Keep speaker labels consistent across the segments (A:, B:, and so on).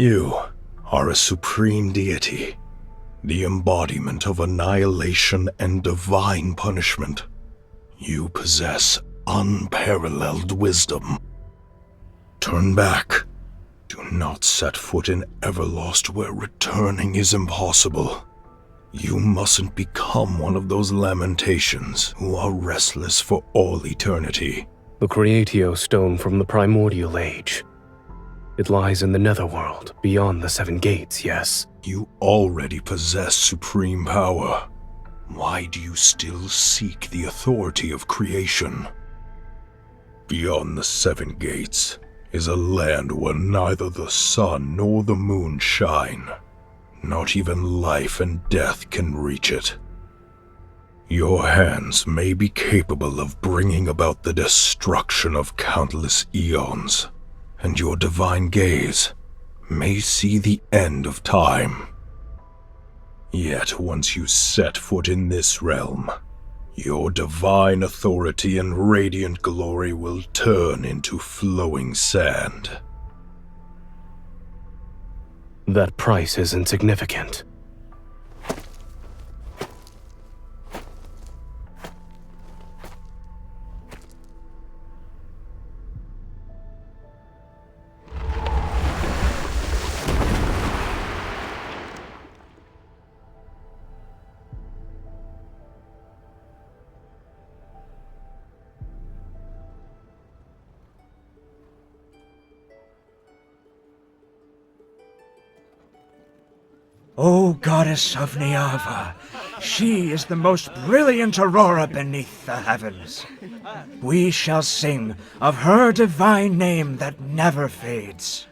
A: You are a supreme deity, the embodiment of annihilation and divine punishment. You possess unparalleled wisdom. Turn back. Do not set foot in Everlost where returning is impossible. You mustn't become one of those lamentations who are restless for all eternity.
B: The Creatio Stone from the Primordial Age. It lies in the Netherworld, beyond the Seven Gates, yes?
A: You already possess supreme power. Why do you still seek the authority of creation? Beyond the Seven Gates is a land where neither the sun nor the moon shine. Not even life and death can reach it. Your hands may be capable of bringing about the destruction of countless eons, and your divine gaze may see the end of time. Yet once you set foot in this realm, your divine authority and radiant glory will turn into flowing sand.
B: That price is insignificant.
C: O goddess of Niava, she is the most brilliant aurora beneath the heavens. We shall sing of her divine name that never fades.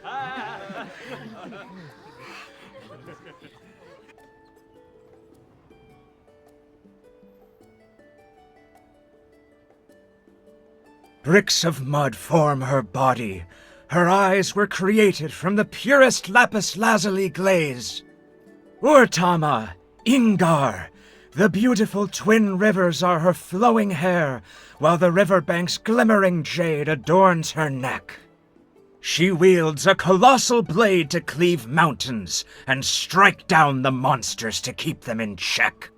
C: Bricks of mud form her body. Her eyes were created from the purest lapis lazuli glaze. Urtama, Ingar, the beautiful twin rivers are her flowing hair, while the riverbank's glimmering jade adorns her neck. She wields a colossal blade to cleave mountains and strike down the monsters to keep them in check.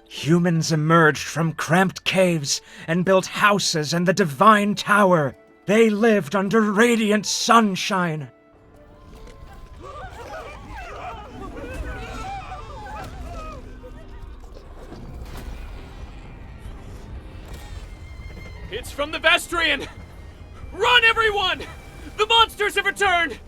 C: Humans emerged from cramped caves and built houses in the divine tower. They lived under radiant sunshine.
D: It's from the Vestrian! Run, everyone! The monsters have returned!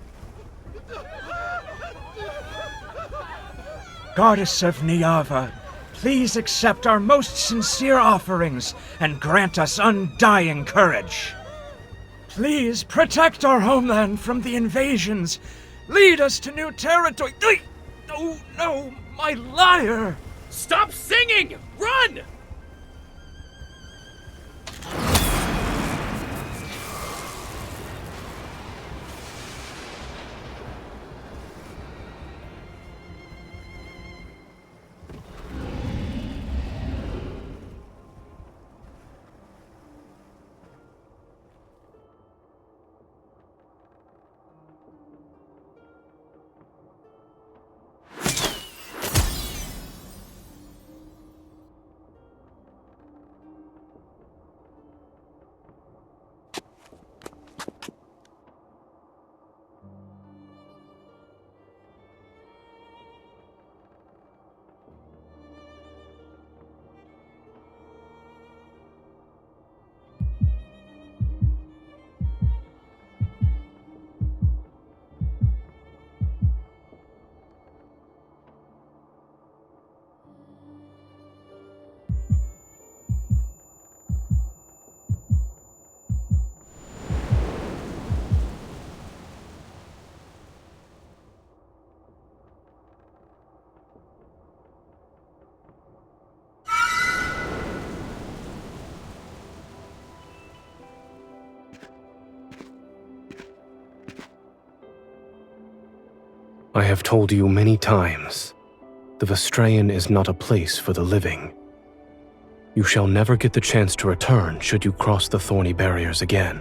C: Goddess of Niava, please accept our most sincere offerings and grant us undying courage. Please protect our homeland from the invasions. Lead us to new territory. Oh no, my lyre!
D: Stop singing! Run!
B: I have told you many times, the Vestrayan is not a place for the living. You shall never get the chance to return should you cross the thorny barriers again.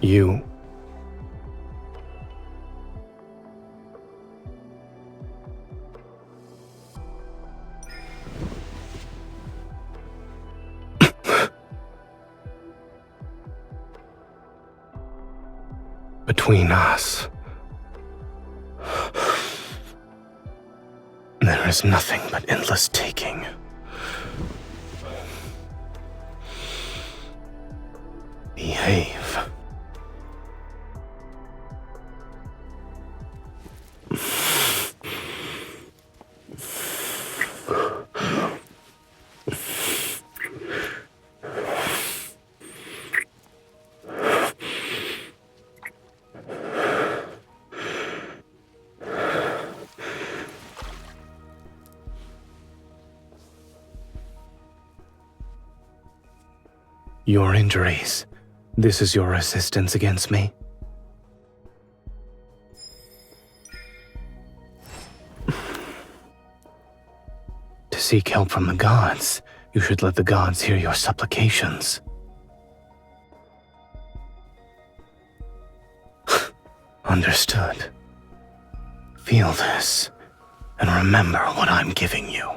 B: You... Between us, there is nothing but endless taking. Behave. Your injuries. This is your resistance against me? To seek help from the gods, you should let the gods hear your supplications. Understood. Feel this, and remember what I'm giving you.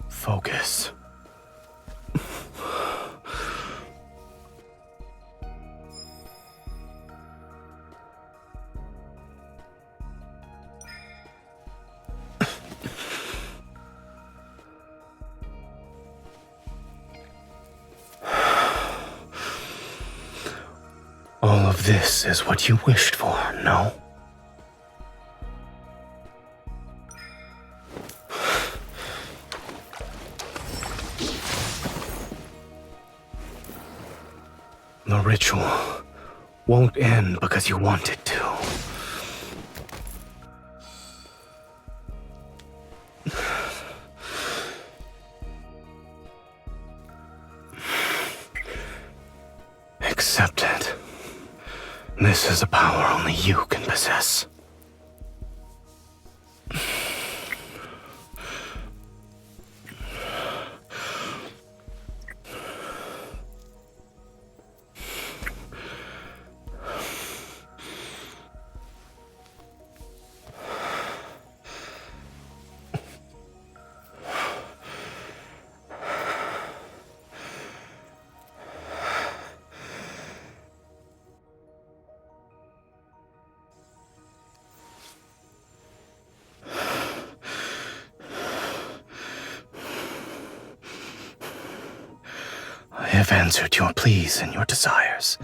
B: Focus. All of this is what you wished for, no? The ritual won't end because you want it to. Accept it. This is a power only you can possess. I have answered your pleas and your desires,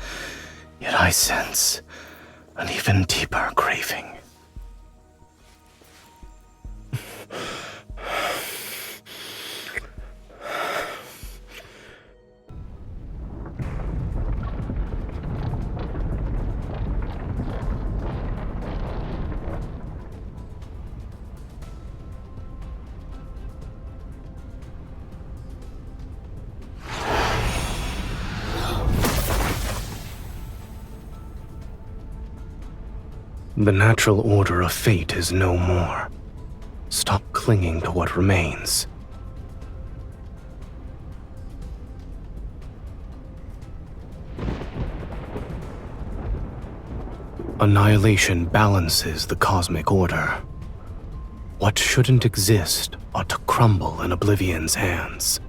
B: yet I sense an even deeper craving. The natural order of fate is no more. Stop clinging to what remains. Annihilation balances the cosmic order. What shouldn't exist ought to crumble in Oblivion's hands.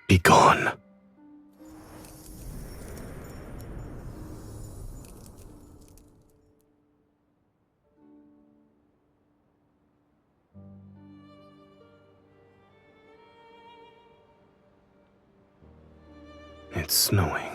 B: Be gone. It's snowing.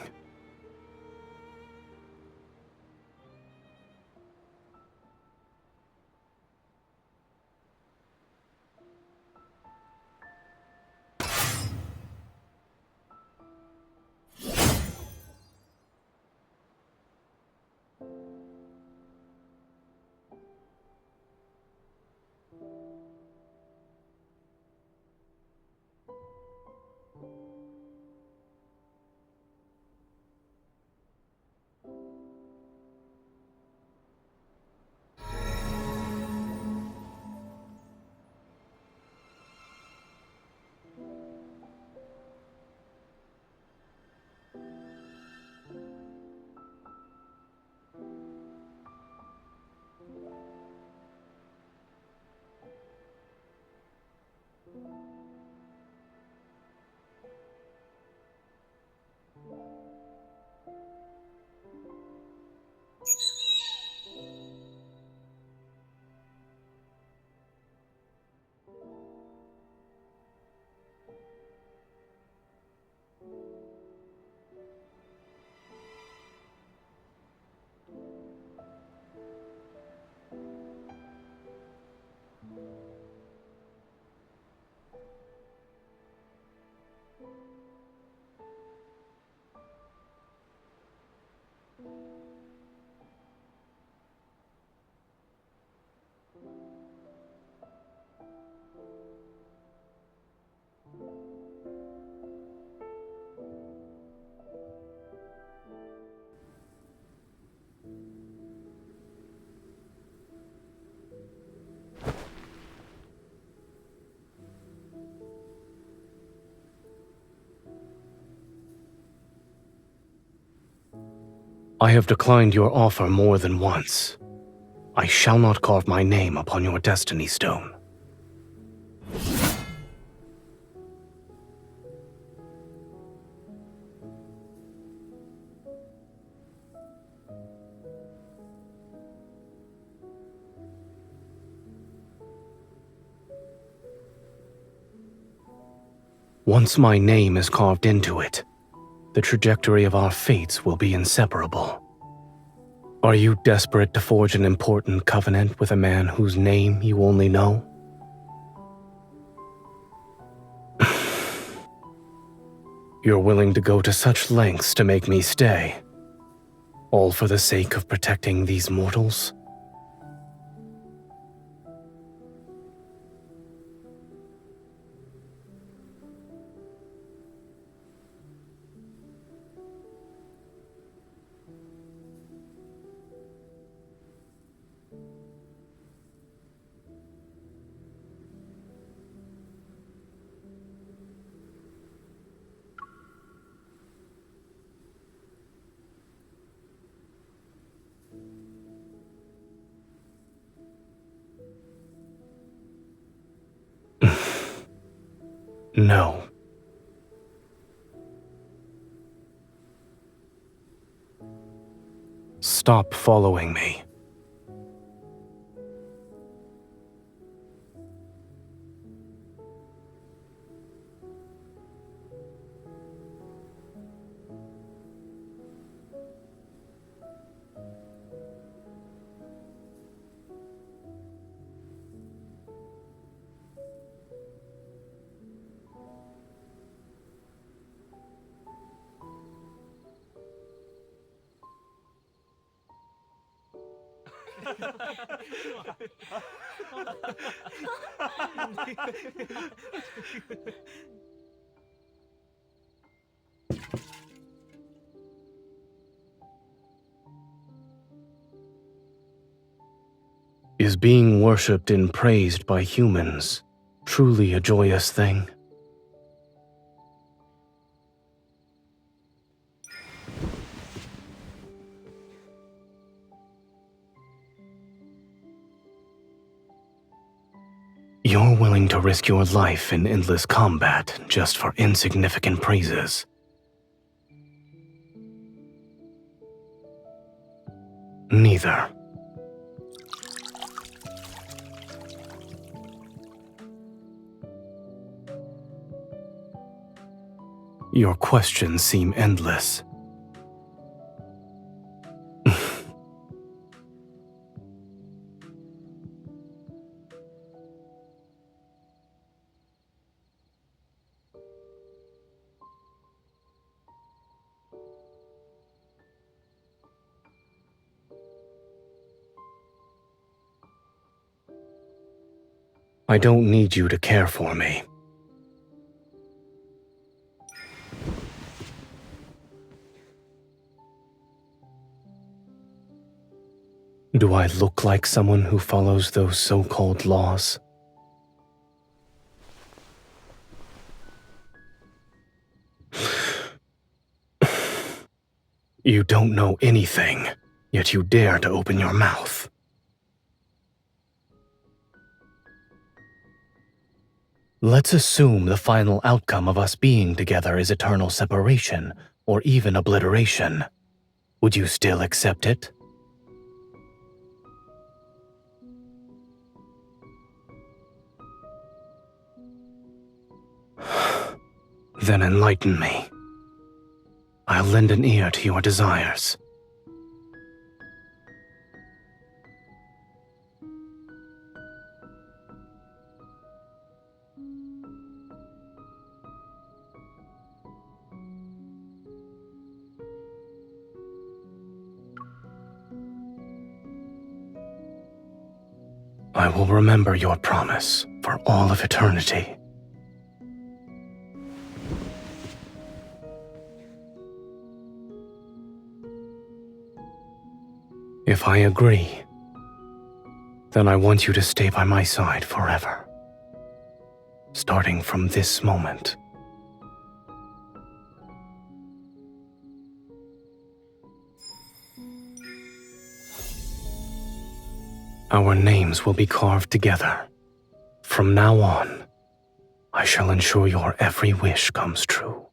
B: I have declined your offer more than once. I shall not carve my name upon your destiny stone. Once my name is carved into it, the trajectory of our fates will be inseparable. Are you desperate to forge an important covenant with a man whose name you only know? You're willing to go to such lengths to make me stay, all for the sake of protecting these mortals? No. Stop following me. Is being worshipped and praised by humans truly a joyous thing? You're willing to risk your life in endless combat just for insignificant praises. Neither. Your questions seem endless. I don't need you to care for me. Do I look like someone who follows those so-called laws? You don't know anything, yet you dare to open your mouth. Let's assume the final outcome of us being together is eternal separation, or even obliteration. Would you still accept it? Then enlighten me. I'll lend an ear to your desires. I will remember your promise for all of eternity. If I agree, then I want you to stay by my side forever, starting from this moment. Our names will be carved together. From now on, I shall ensure your every wish comes true.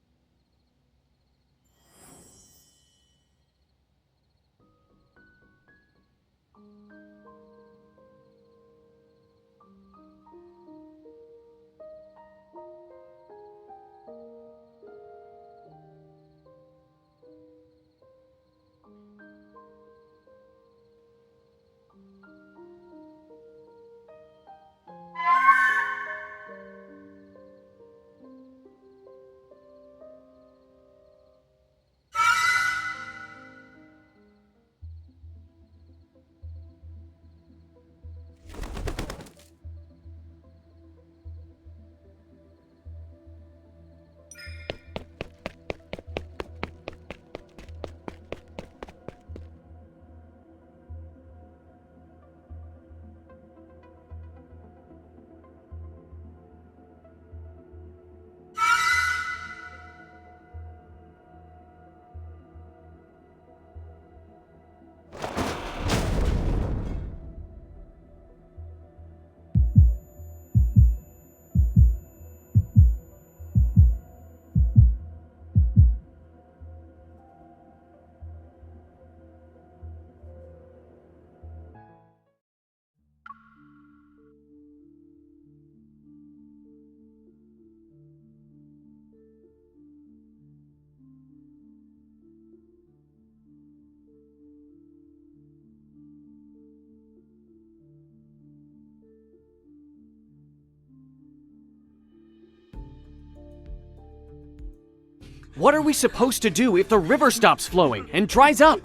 D: What are we supposed to do if the river stops flowing and dries up?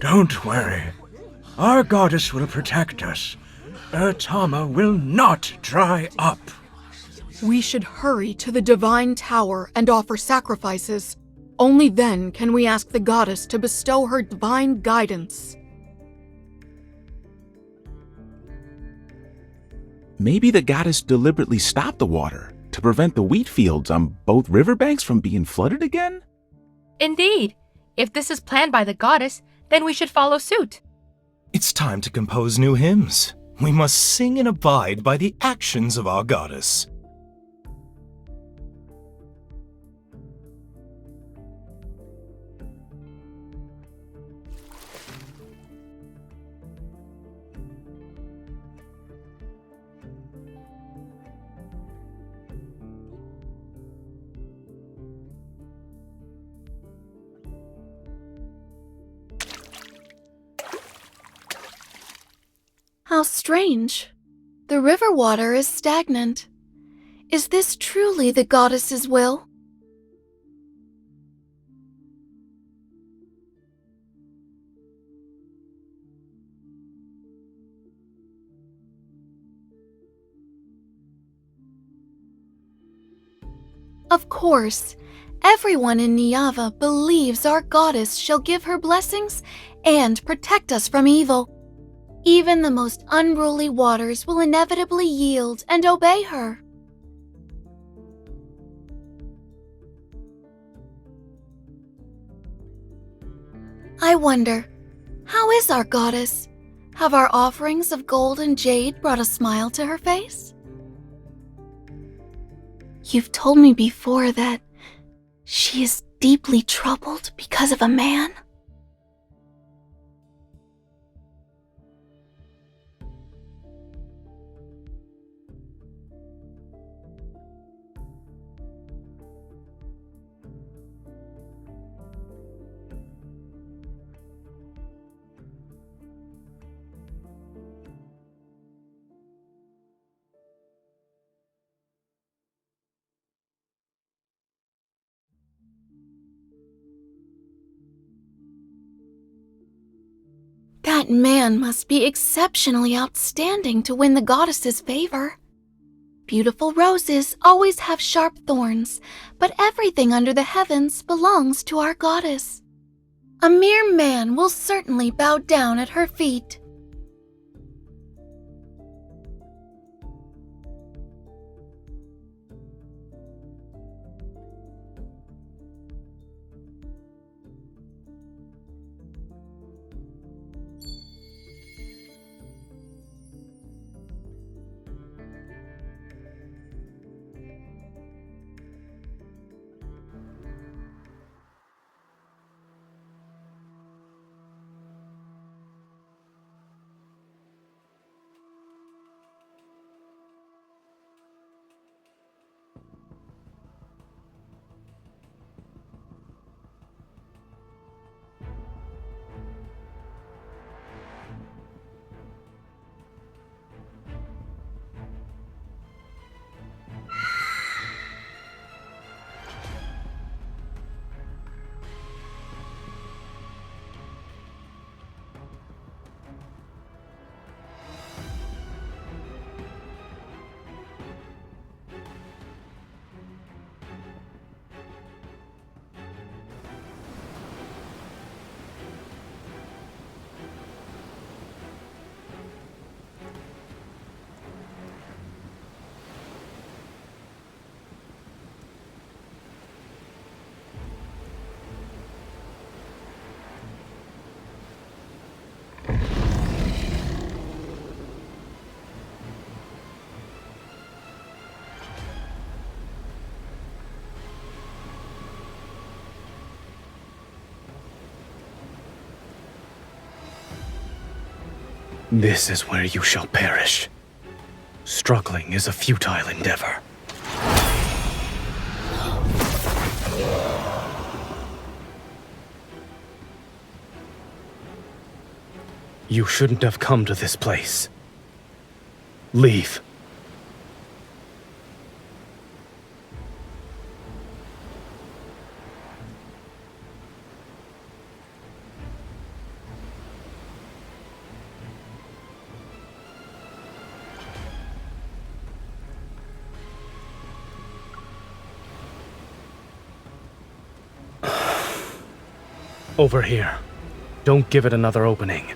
C: Don't worry. Our goddess will protect us. Tama will not dry up.
E: We should hurry to the divine tower and offer sacrifices. Only then can we ask the goddess to bestow her divine guidance.
F: Maybe the goddess deliberately stopped the water to prevent the wheat fields on both riverbanks from being flooded again?
G: Indeed. If this is planned by the goddess, then we should follow suit.
H: It's time to compose new hymns. We must sing and abide by the actions of our goddess.
E: How strange. The river water is stagnant. Is this truly the goddess's will? Of course, everyone in Niava believes our goddess shall give her blessings and protect us from evil. Even the most unruly waters will inevitably yield and obey her. I wonder, how is our goddess? Have our offerings of gold and jade brought a smile to her face? You've told me before that she is deeply troubled because of a man. That man must be exceptionally outstanding to win the goddess's favor. Beautiful roses always have sharp thorns, but everything under the heavens belongs to our goddess. A mere man will certainly bow down at her feet.
B: This is where you shall perish. Struggling is a futile endeavor. You shouldn't have come to this place. Leave. Over here. Don't give it another opening.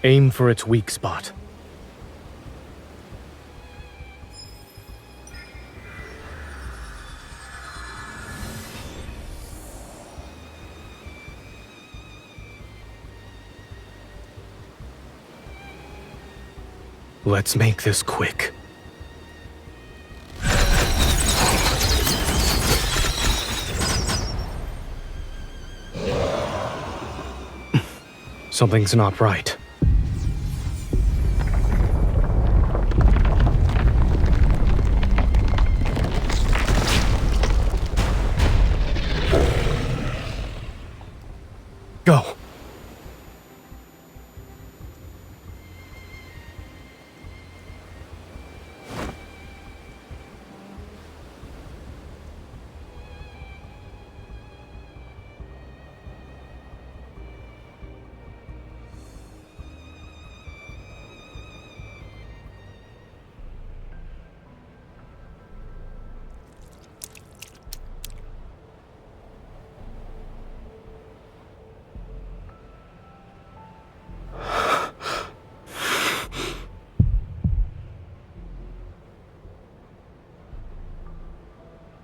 B: Aim for its weak spot. Let's make this quick. Something's not right. Go.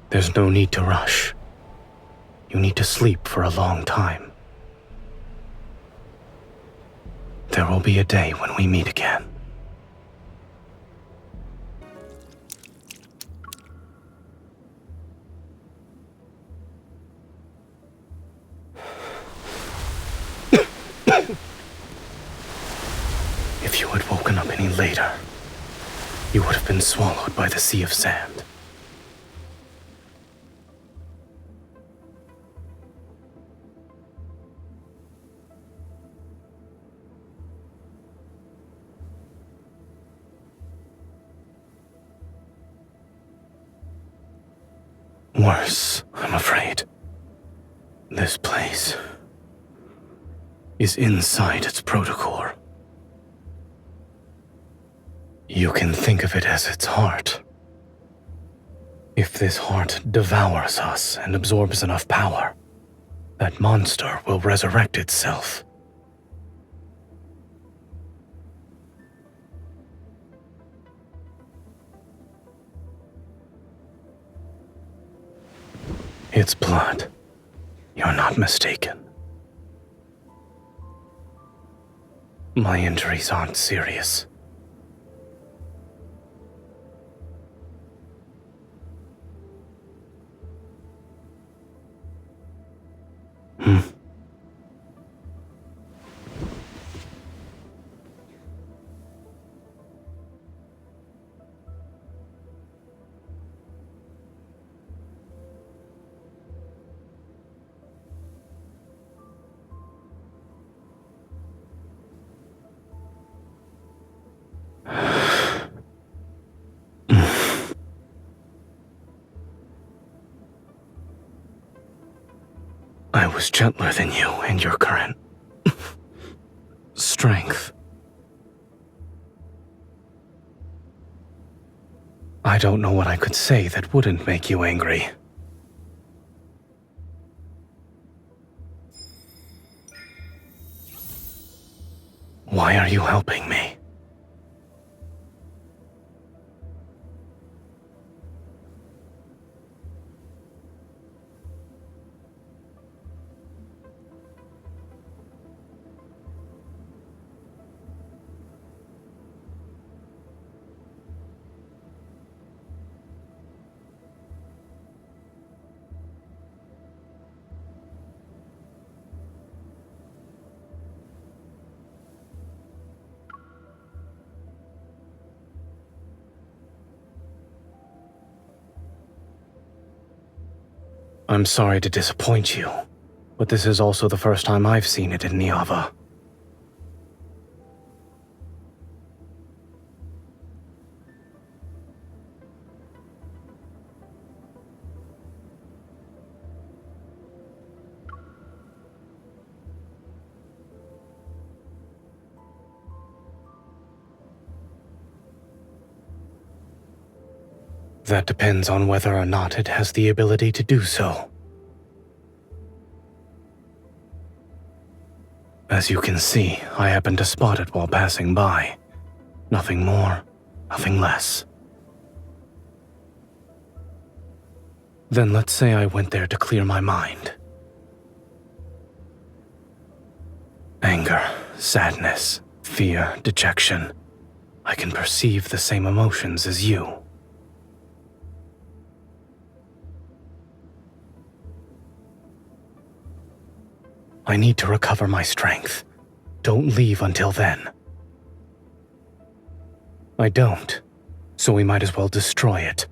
B: There's no need to rush. You need to sleep for a long time. There will be a day when we meet again. If you had woken up any later, you would have been swallowed by the sea of sand. Worse, I'm afraid. This place is inside its protocore. You can think of it as its heart. If this heart devours us and absorbs enough power, that monster will resurrect itself. It's blood. You're not mistaken. My injuries aren't serious. I was gentler than you in your current strength. I don't know what I could say that wouldn't make you angry. Why are you helping me? I'm sorry to disappoint you, but this is also the first time I've seen it in Niava. That depends on whether or not it has the ability to do so. As you can see, I happened to spot it while passing by. Nothing more, nothing less. Then let's say I went there to clear my mind. Anger, sadness, fear, dejection. I can perceive the same emotions as you. I need to recover my strength. Don't leave until then. I don't, so we might as well destroy it.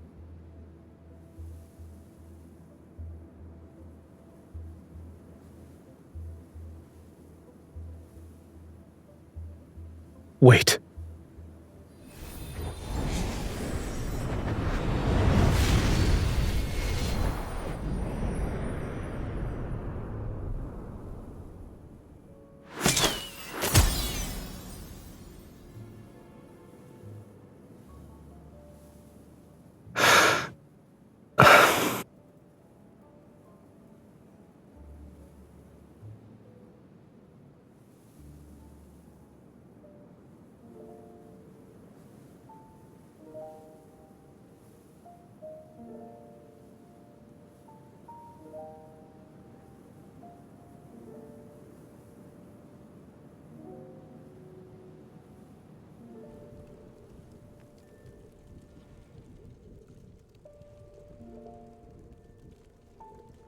B: Wait.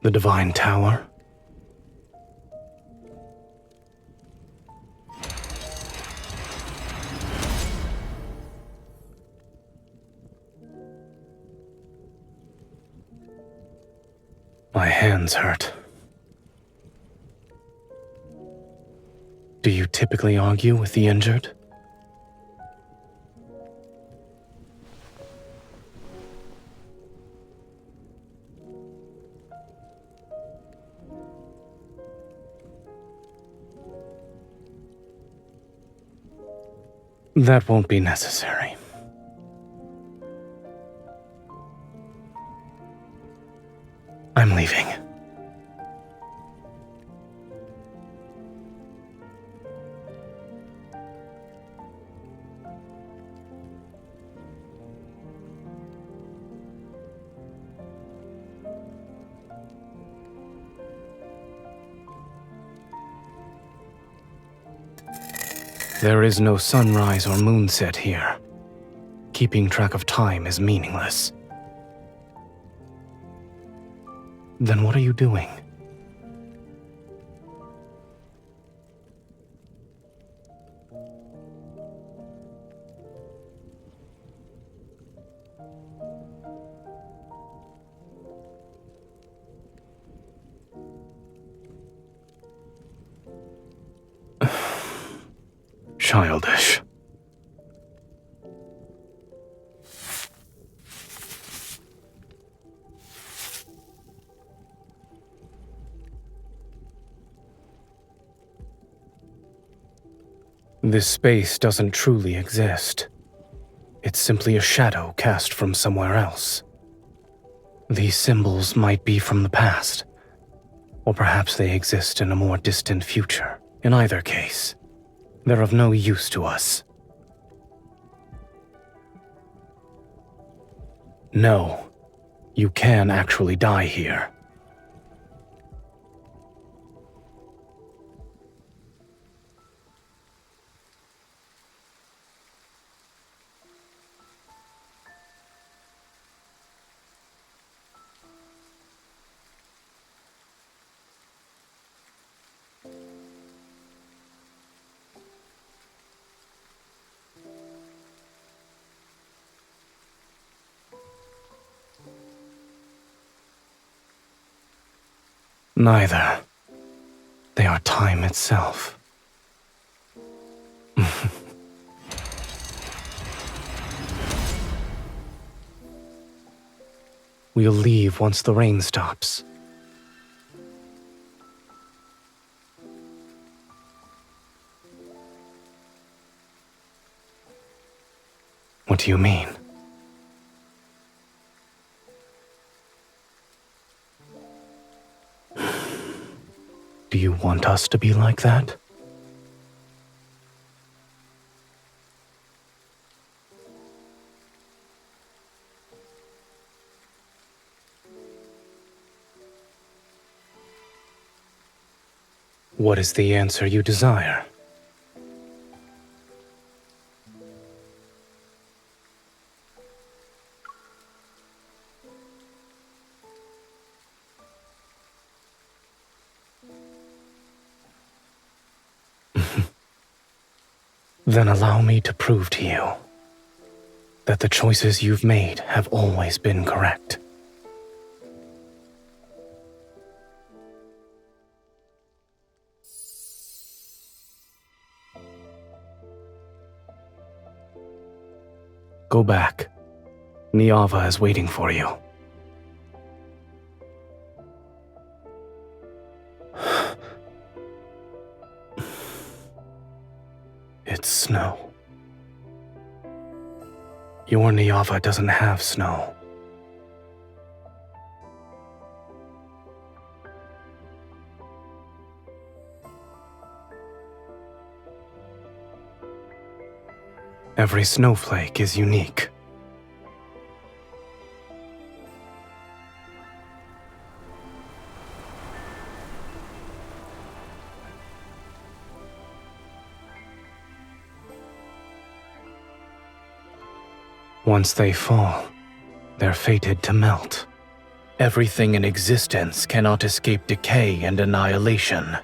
B: The Divine Tower? My hands hurt. Do you typically argue with the injured? That won't be necessary. I'm leaving. There is no sunrise or moonset here. Keeping track of time is meaningless. Then what are you doing? Childish. This space doesn't truly exist. It's simply a shadow cast from somewhere else. These symbols might be from the past, or perhaps they exist in a more distant future. In either case, they're of no use to us. No, you can actually die here. Neither. They are time itself. We'll leave once the rain stops. What do you mean? Do you want us to be like that? What is the answer you desire? Then allow me to prove to you that the choices you've made have always been correct. Go back. Niava is waiting for you. It's snow. Your Niava doesn't have snow. Every snowflake is unique. Once they fall, they're fated to melt. Everything in existence cannot escape decay and annihilation.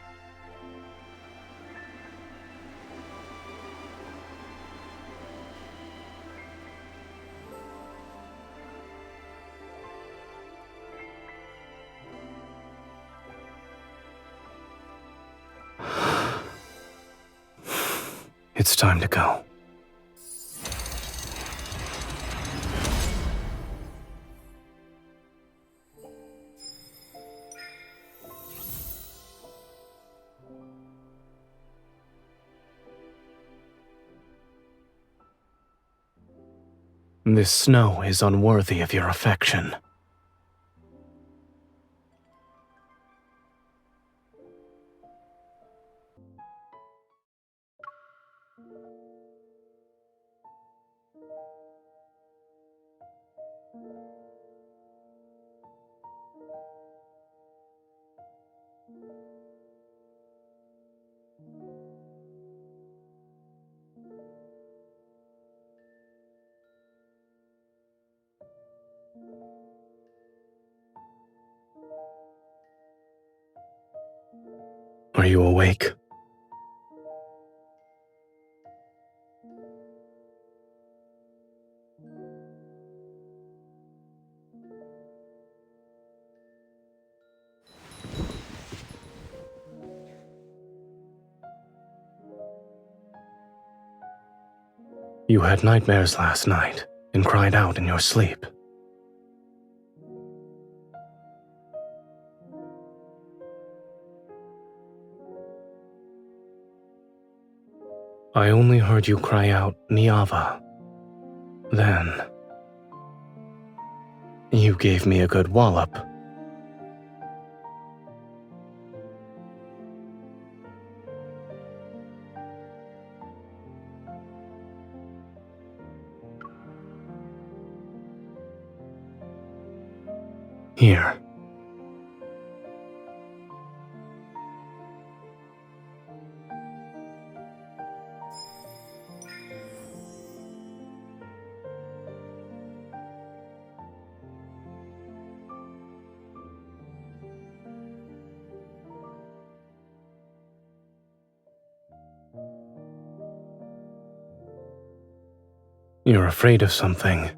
B: It's time to go. This snow is unworthy of your affection. Are you awake? You had nightmares last night and cried out in your sleep. I only heard you cry out, Niava. Then, you gave me a good wallop. Here. You're afraid of something.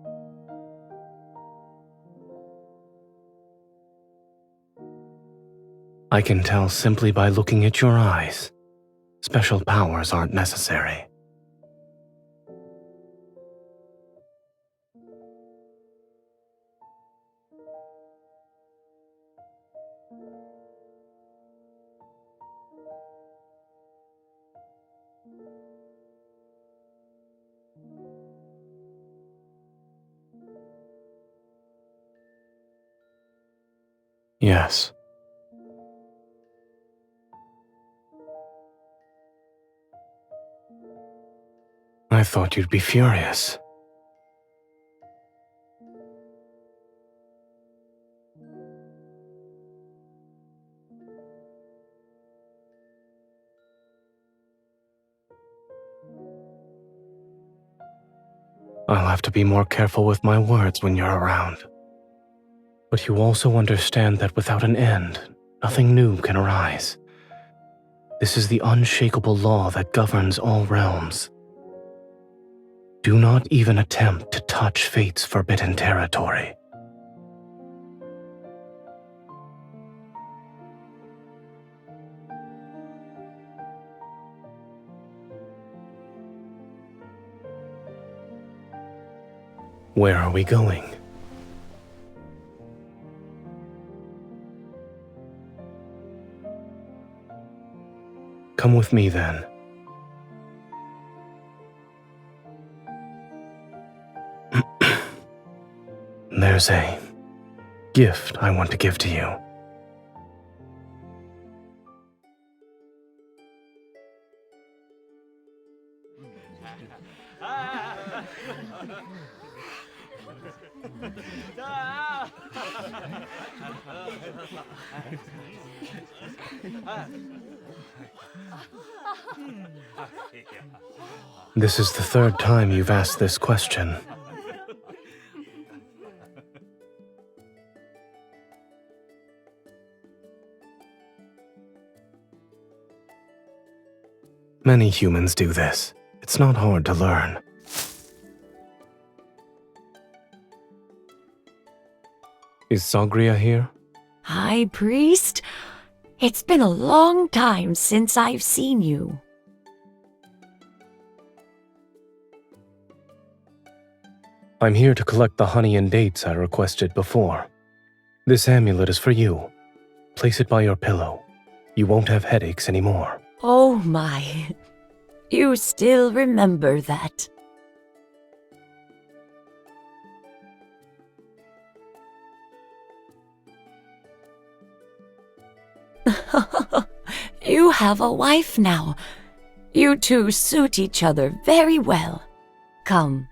B: I can tell simply by looking at your eyes. Special powers aren't necessary. Yes. I thought you'd be furious. I'll have to be more careful with my words when you're around. But you also understand that without an end, nothing new can arise. This is the unshakable law that governs all realms. Do not even attempt to touch fate's forbidden territory. Where are we going? Come with me then. There's a gift I want to give to you. This is the third time you've asked this question. Many humans do this. It's not hard to learn. Is Sagria here?
I: High Priest? It's been a long time since I've seen you.
B: I'm here to collect the honey and dates I requested before. This amulet is for you. Place it by your pillow. You won't have headaches anymore.
I: Oh my. You still remember that. You have a wife now. You two suit each other very well. Come,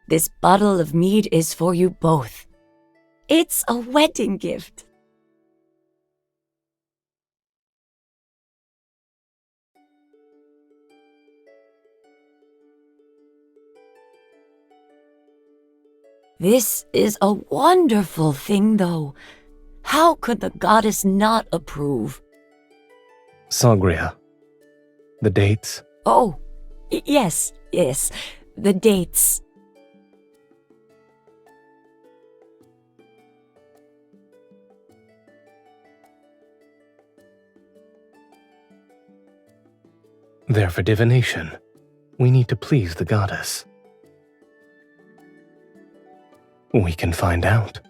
I: this bottle of mead is for you both. It's a wedding gift. This is a wonderful thing, though. How could the goddess not approve?
B: Sagria. The dates?
I: Oh, yes, the dates.
B: They're for divination. We need to please the goddess. We can find out.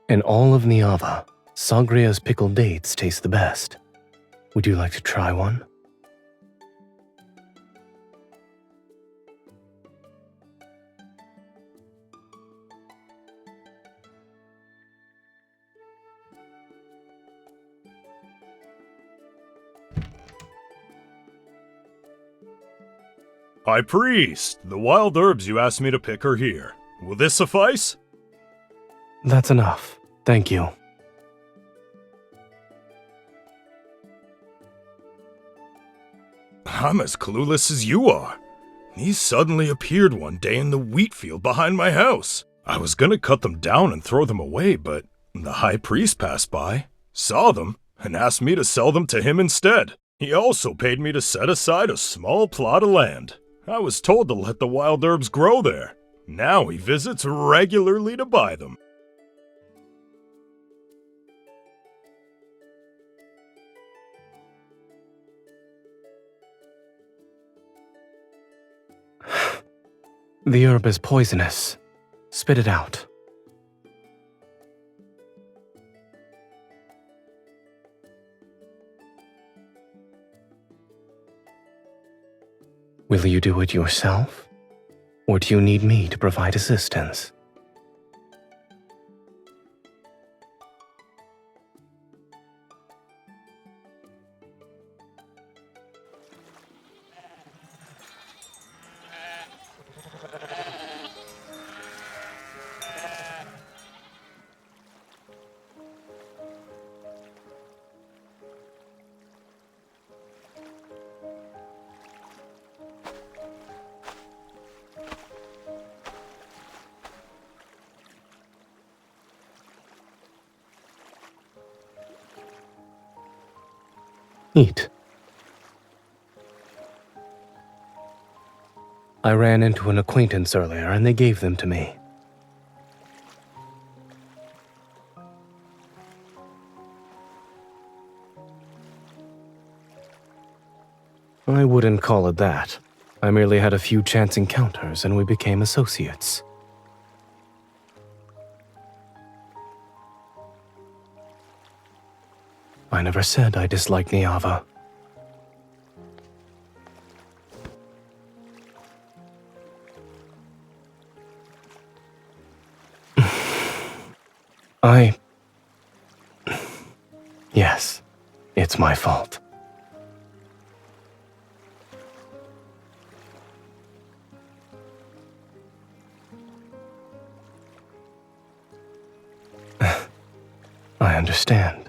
B: In all of Niava, Sagria's pickled dates taste the best. Would you like to try one?
A: High Priest, the wild herbs you asked me to pick are here. Will this suffice?
B: That's enough. Thank you.
A: I'm as clueless as you are. These suddenly appeared one day in the wheat field behind my house. I was gonna cut them down and throw them away, but the High Priest passed by, saw them, and asked me to sell them to him instead. He also paid me to set aside a small plot of land. I was told to let the wild herbs grow there. Now he visits regularly to buy them.
B: The herb is poisonous. Spit it out. Will you do it yourself? Or do you need me to provide assistance? Eat. I ran into an acquaintance earlier and they gave them to me. I wouldn't call it that. I merely had a few chance encounters and we became associates. I never said I disliked Niava. Yes, it's my fault. I understand.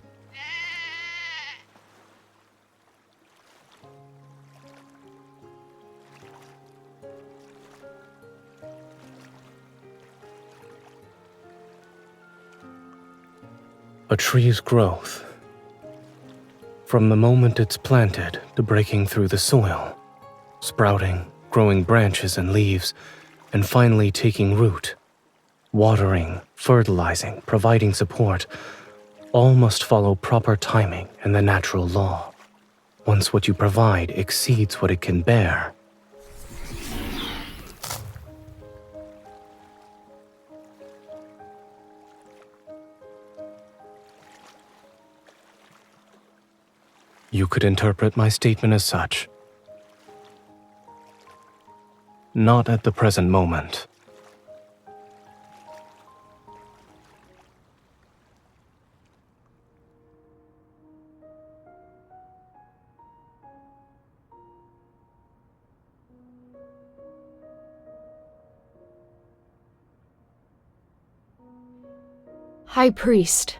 B: A tree's growth. From the moment it's planted to breaking through the soil, sprouting, growing branches and leaves, and finally taking root, watering, fertilizing, providing support, all must follow proper timing and the natural law. Once what you provide exceeds what it can bear, you could interpret my statement as such. Not at the present moment.
J: High Priest,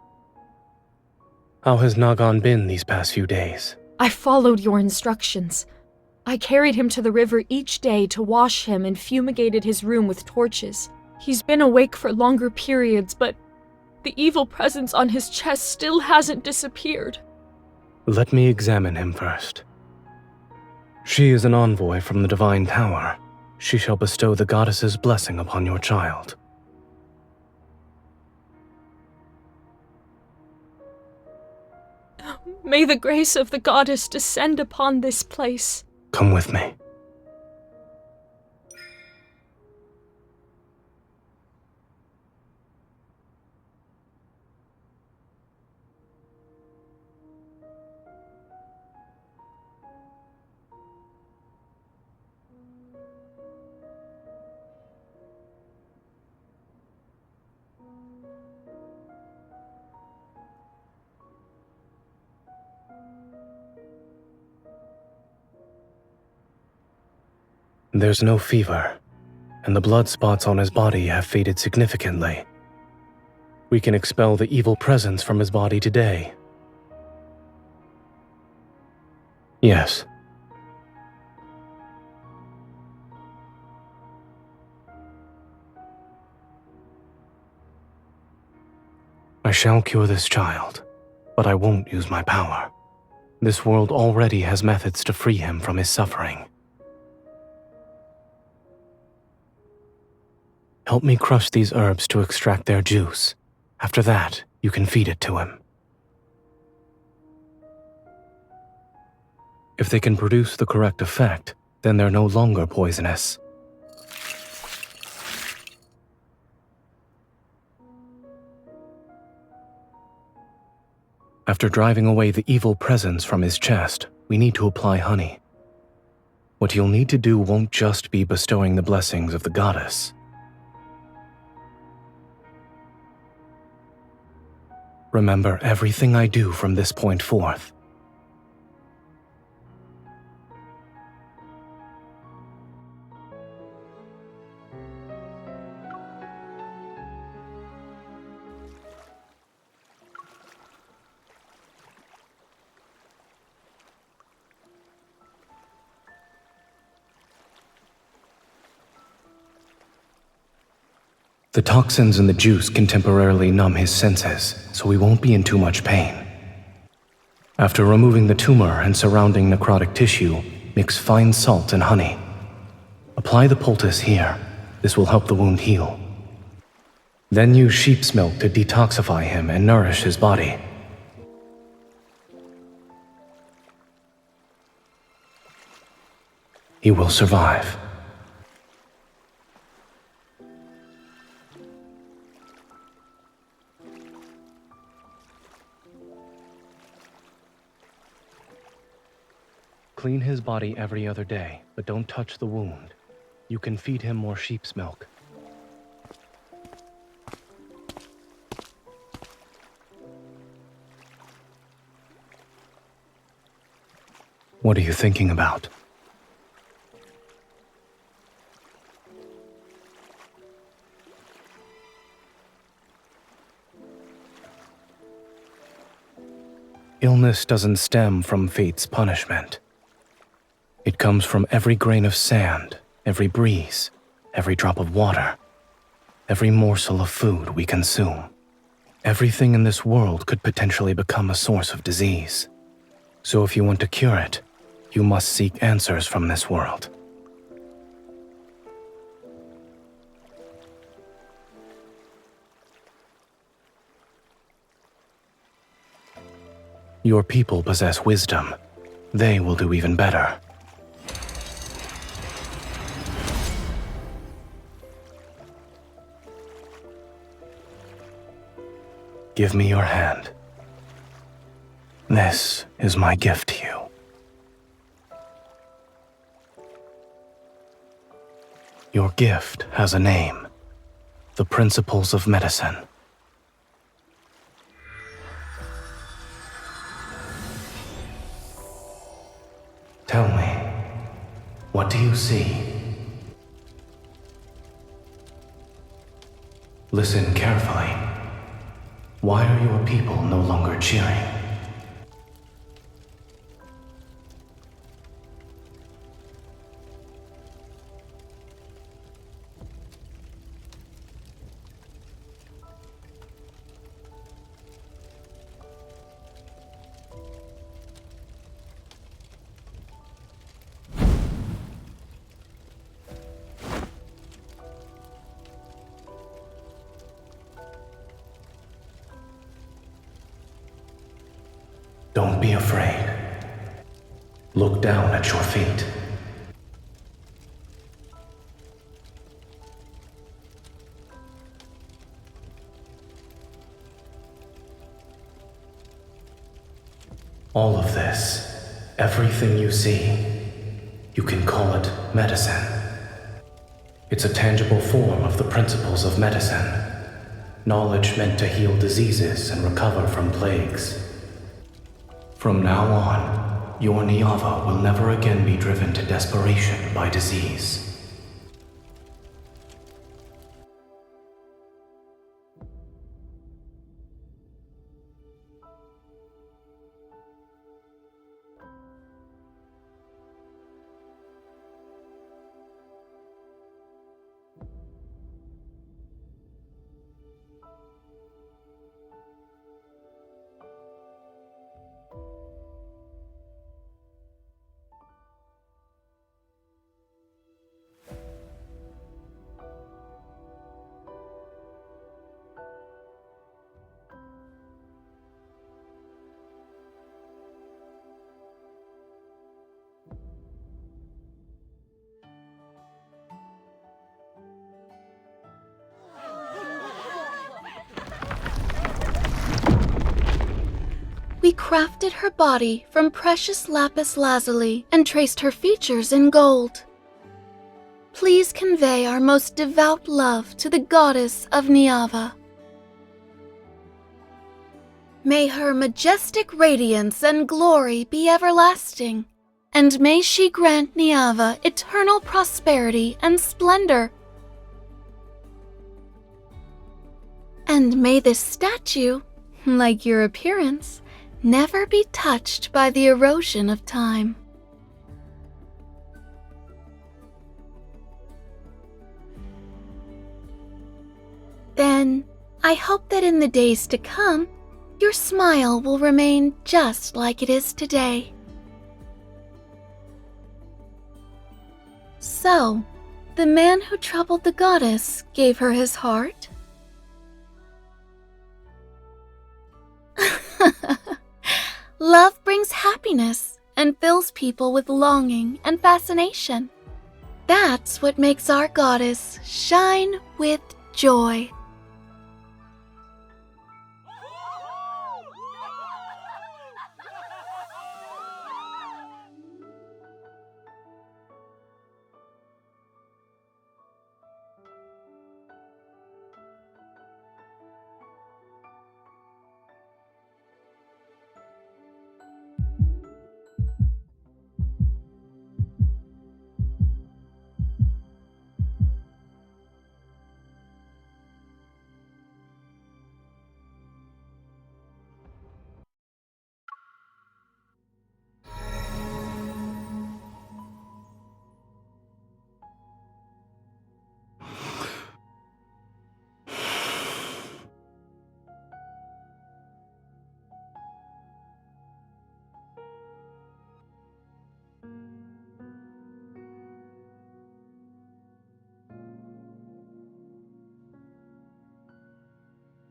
B: How has Nagan been these past few days?
J: I followed your instructions. I carried him to the river each day to wash him and fumigated his room with torches. He's been awake for longer periods, but the evil presence on his chest still hasn't disappeared.
B: Let me examine him first. She is an envoy from the Divine Tower. She shall bestow the goddess's blessing upon your child.
J: May the grace of the goddess descend upon this place.
B: Come with me. There's no fever, and the blood spots on his body have faded significantly. We can expel the evil presence from his body today. Yes. I shall cure this child, but I won't use my power. This world already has methods to free him from his suffering. Help me crush these herbs to extract their juice. After that, you can feed it to him. If they can produce the correct effect, then they're no longer poisonous. After driving away the evil presence from his chest, we need to apply honey. What you'll need to do won't just be bestowing the blessings of the goddess. Remember everything I do from this point forth. The toxins in the juice can temporarily numb his senses, so he won't be in too much pain. After removing the tumor and surrounding necrotic tissue, mix fine salt and honey. Apply the poultice here. This will help the wound heal. Then use sheep's milk to detoxify him and nourish his body. He will survive. Clean his body every other day, but don't touch the wound. You can feed him more sheep's milk. What are you thinking about? Illness doesn't stem from fate's punishment. It comes from every grain of sand, every breeze, every drop of water, every morsel of food we consume. Everything in this world could potentially become a source of disease. So if you want to cure it, you must seek answers from this world. Your people possess wisdom. They will do even better. Give me your hand. This is my gift to you. Your gift has a name. The Principles of Medicine. Tell me, what do you see? Listen carefully. Why are your people no longer cheering? Don't be afraid. Look down at your feet. All of this, everything you see, you can call it medicine. It's a tangible form of the principles of medicine. Knowledge meant to heal diseases and recover from plagues. From now on, your Niava will never again be driven to desperation by disease.
E: crafted her body from precious lapis lazuli and traced her features in gold. Please convey our most devout love to the goddess of Niava. May her majestic radiance and glory be everlasting, and may she grant Niava eternal prosperity and splendor. And may this statue, like your appearance, never be touched by the erosion of time. Then, I hope that in the days to come, your smile will remain just like it is today. So, the man who troubled the goddess gave her his heart? Love brings happiness and fills people with longing and fascination. That's what makes our goddess shine with joy.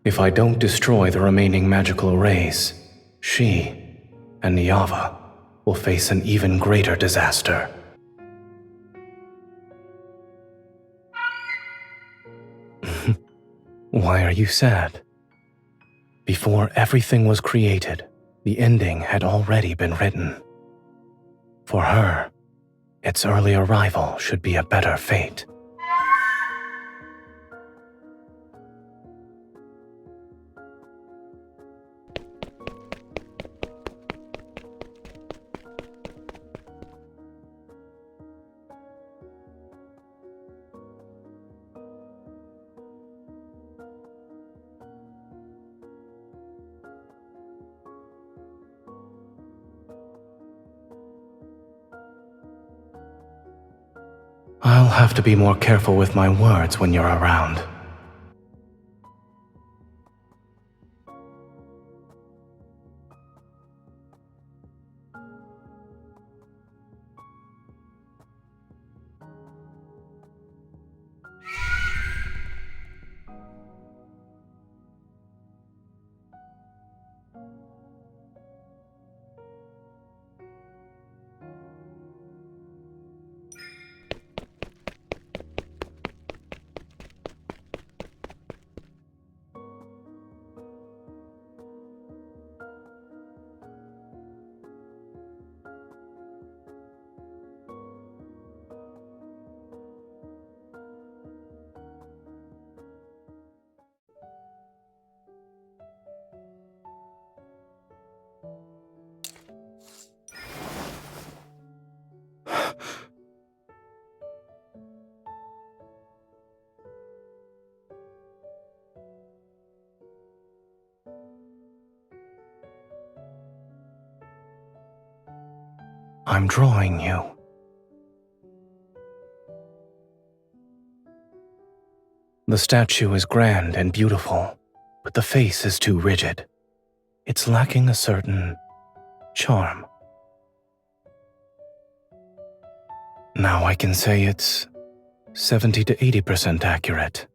B: If I don't destroy the remaining magical arrays, she and Niava will face an even greater disaster. Why are you sad? Before everything was created, the ending had already been written. For her, its early arrival should be a better fate. I'll have to be more careful with my words when you're around. I'm drawing you. The statue is grand and beautiful, but the face is too rigid. It's lacking a certain charm. Now I can say it's 70 to 80% accurate.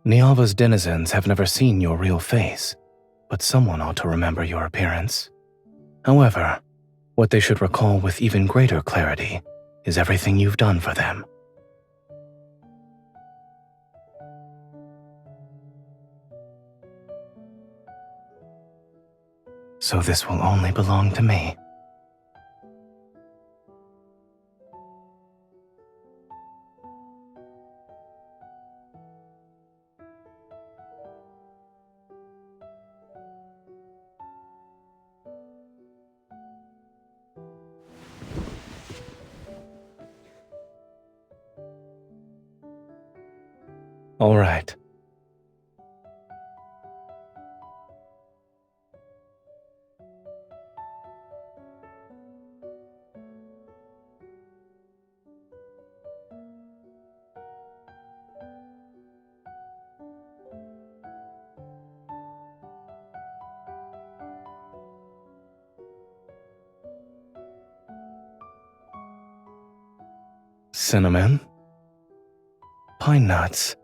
B: Niava's denizens have never seen your real face, but someone ought to remember your appearance. However, what they should recall with even greater clarity is everything you've done for them. So this will only belong to me. All right. Cinnamon, pine nuts,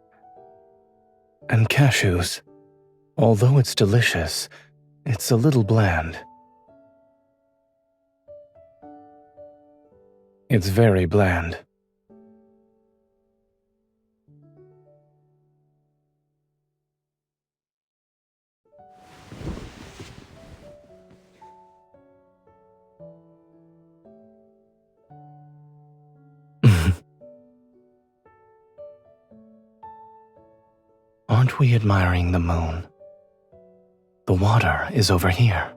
B: and cashews. Although it's delicious, it's a little bland. It's very bland. Aren't we admiring the moon? The water is over here.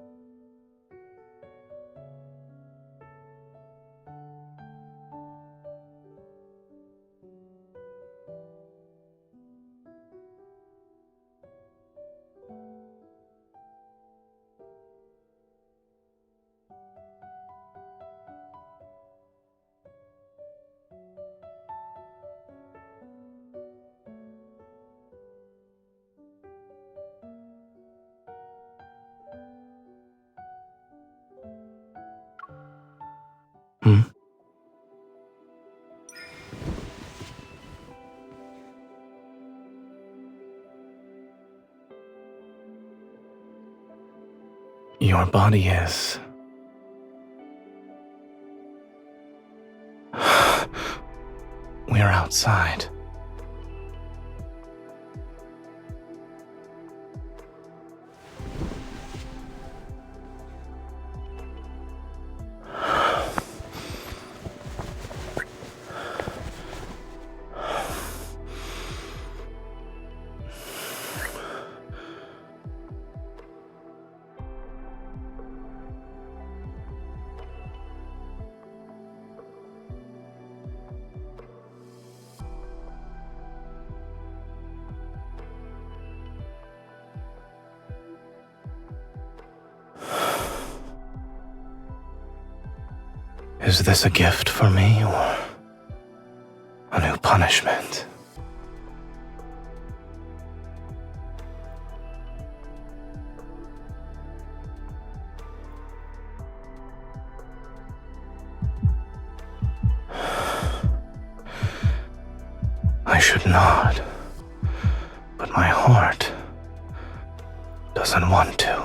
B: Your body is... We're outside. Is this a gift for me, or a new punishment? I should not, but my heart doesn't want to.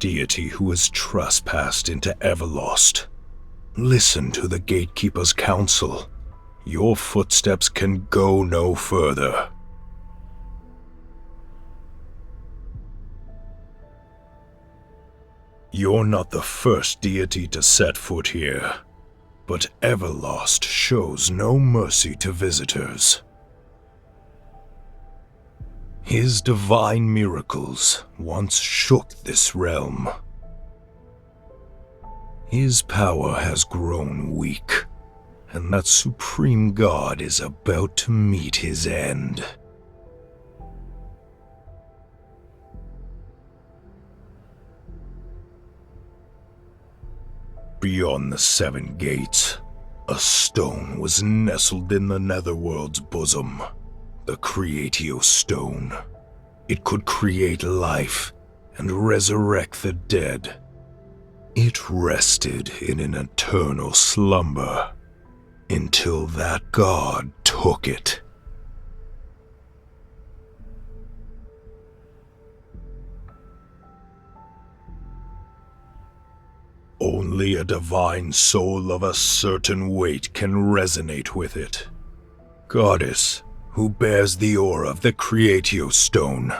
A: deity who has trespassed into Everlost. Listen to the Gatekeeper's counsel. Your footsteps can go no further. You're not the first deity to set foot here, but Everlost shows no mercy to visitors. His divine miracles once shook this realm. His power has grown weak, and that supreme god is about to meet his end. Beyond the 7 gates, a stone was nestled in the Netherworld's bosom, the Creatio Stone. It could create life and resurrect the dead. It rested in an eternal slumber until that god took it. Only a divine soul of a certain weight can resonate with it. Goddess, who bears the aura of the Creatio Stone,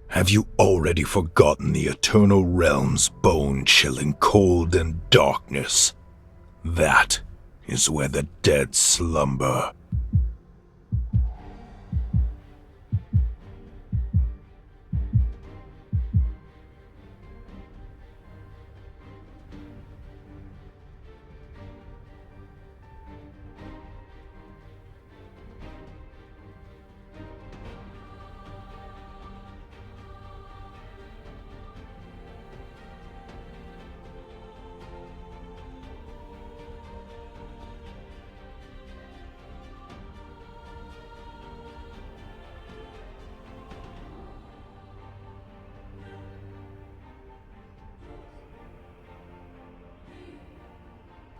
A: have you already forgotten the eternal realm's bone-chilling cold and darkness? That is where the dead slumber.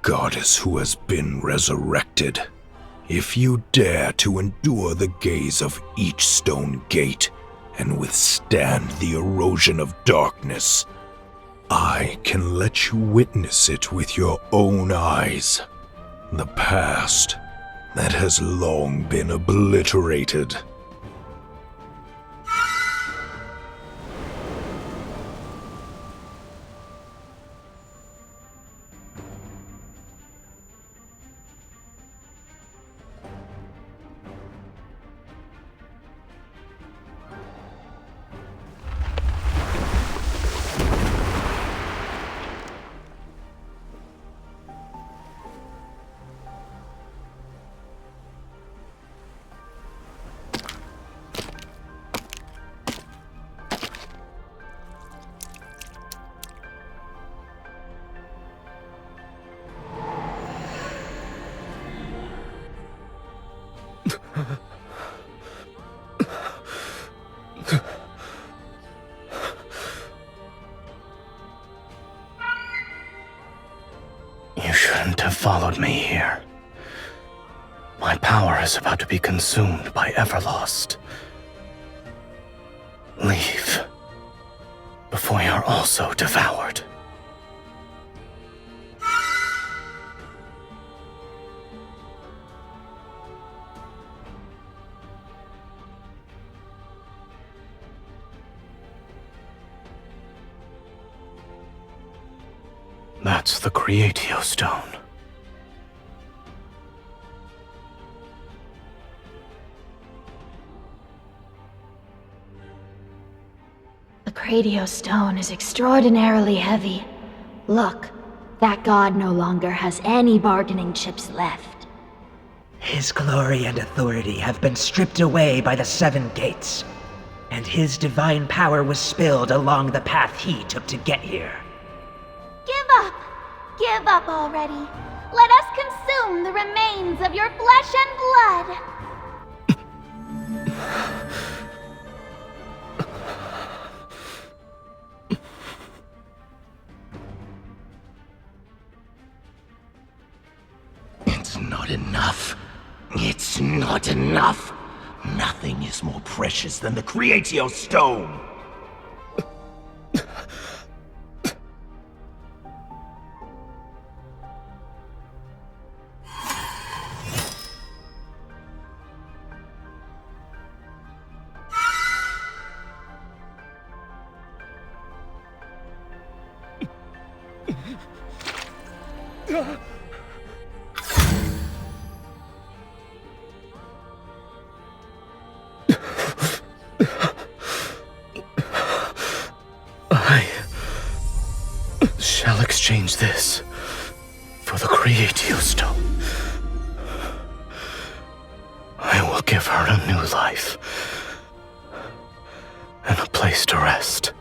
A: Goddess who has been resurrected, if you dare to endure the gaze of each stone gate and withstand the erosion of darkness, I can let you witness it with your own eyes. The past that has long been obliterated.
B: You shouldn't have followed me here. My power is about to be consumed by Everlost. Leave, before you're also devoured. That's the Creatio Stone.
K: The Creatio Stone is extraordinarily heavy. Look, that god no longer has any bargaining chips left.
C: His glory and authority have been stripped away by the 7 gates, and his divine power was spilled along the path he took to get here.
K: Give up! Give up already! Let us consume the remains of your flesh and blood!
L: It's not enough. It's not enough. Nothing is more precious than the Creatio Stone.
B: I shall exchange this for the Creatio Stone. I will give her a new life and a place to rest.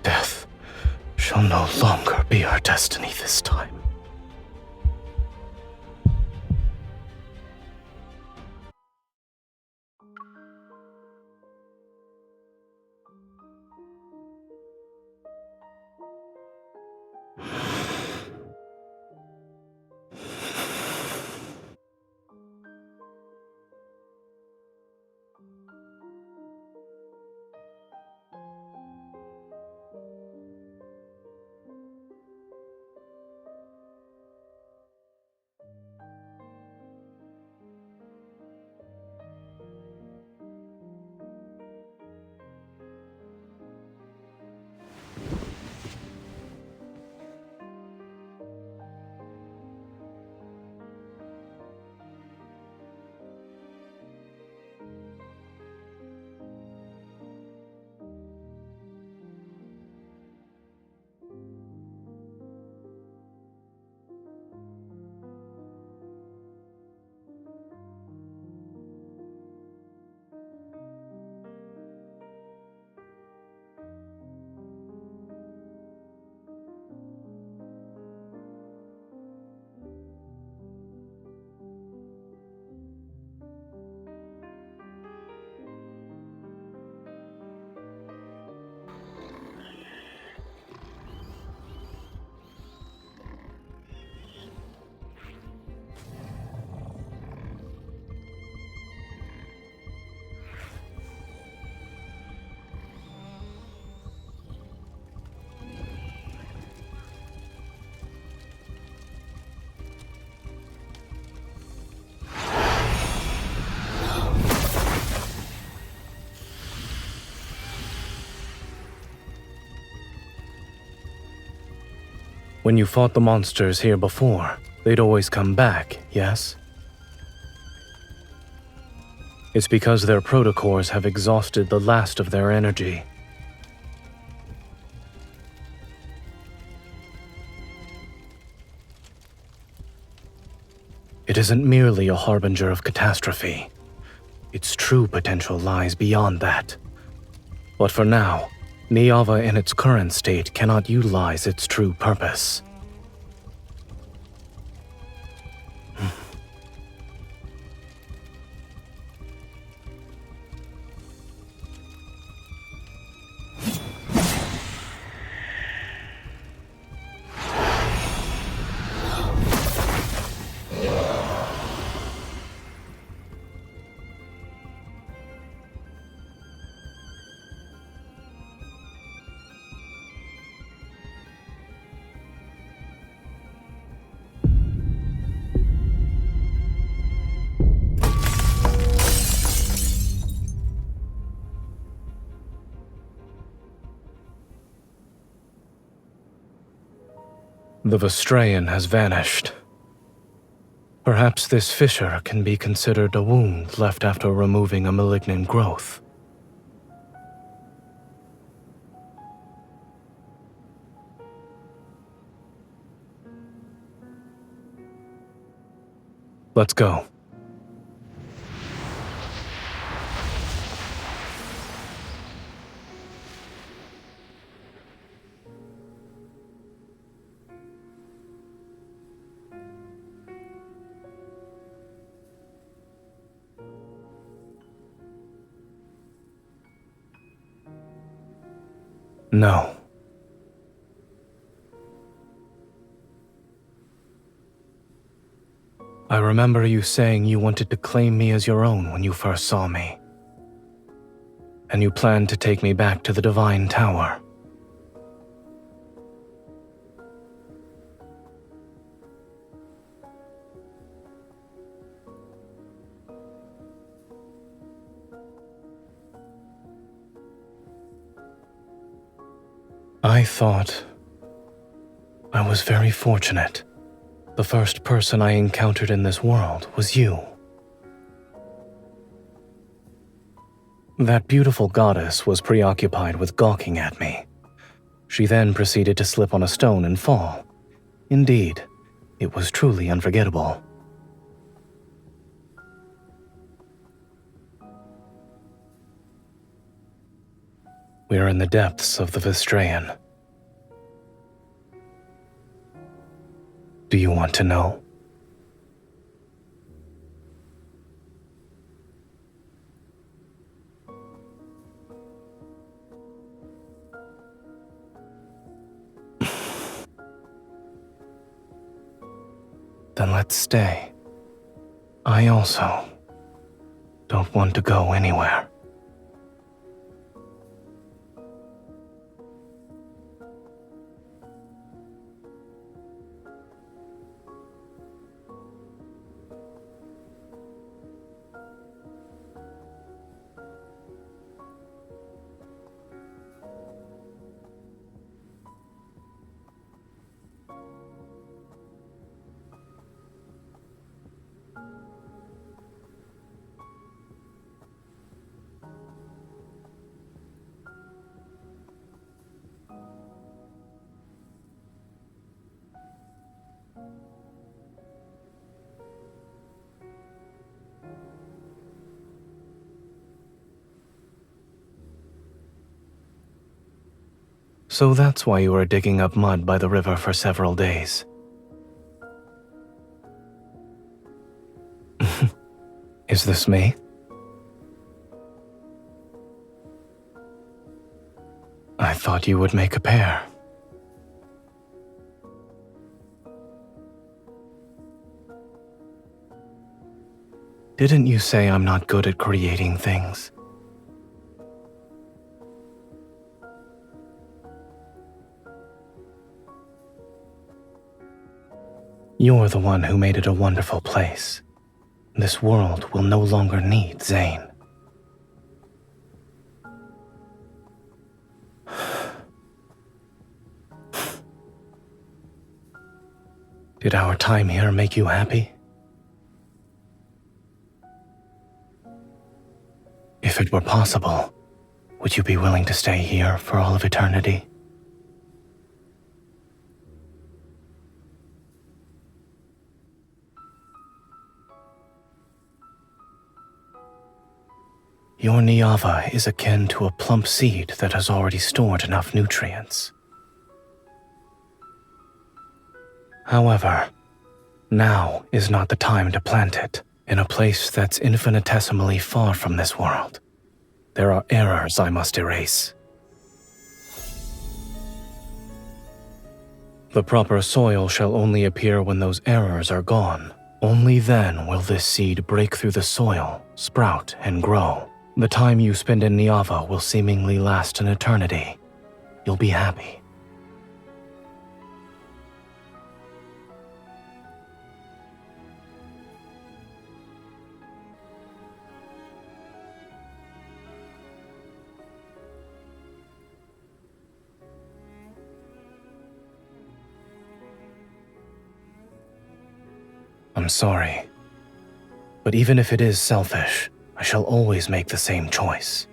B: Death shall no longer be our destiny this time. When you fought the monsters here before, they'd always come back, yes? It's because their protocores have exhausted the last of their energy. It isn't merely a harbinger of catastrophe. Its true potential lies beyond that. But for now, Niava in its current state cannot utilize its true purpose. The Vestrayan has vanished. Perhaps this fissure can be considered a wound left after removing a malignant growth. Let's go. No. I remember you saying you wanted to claim me as your own when you first saw me. And you planned to take me back to the Divine Tower. I thought I was very fortunate. The first person I encountered in this world was you. That beautiful goddess was preoccupied with gawking at me. She then proceeded to slip on a stone and fall. Indeed, it was truly unforgettable. We are in the depths of the Vistrayan. Do you want to know? Then let's stay. I also don't want to go anywhere. So that's why you were digging up mud by the river for several days. Is this me? I thought you would make a pair. Didn't you say I'm not good at creating things? You're the one who made it a wonderful place. This world will no longer need Zayne. Did our time here make you happy? If it were possible, would you be willing to stay here for all of eternity? Your Niava is akin to a plump seed that has already stored enough nutrients. However, now is not the time to plant it in a place that's infinitesimally far from this world. There are errors I must erase. The proper soil shall only appear when those errors are gone. Only then will this seed break through the soil, sprout, and grow. The time you spend in Niava will seemingly last an eternity. You'll be happy. I'm sorry, but even if it is selfish, I shall always make the same choice.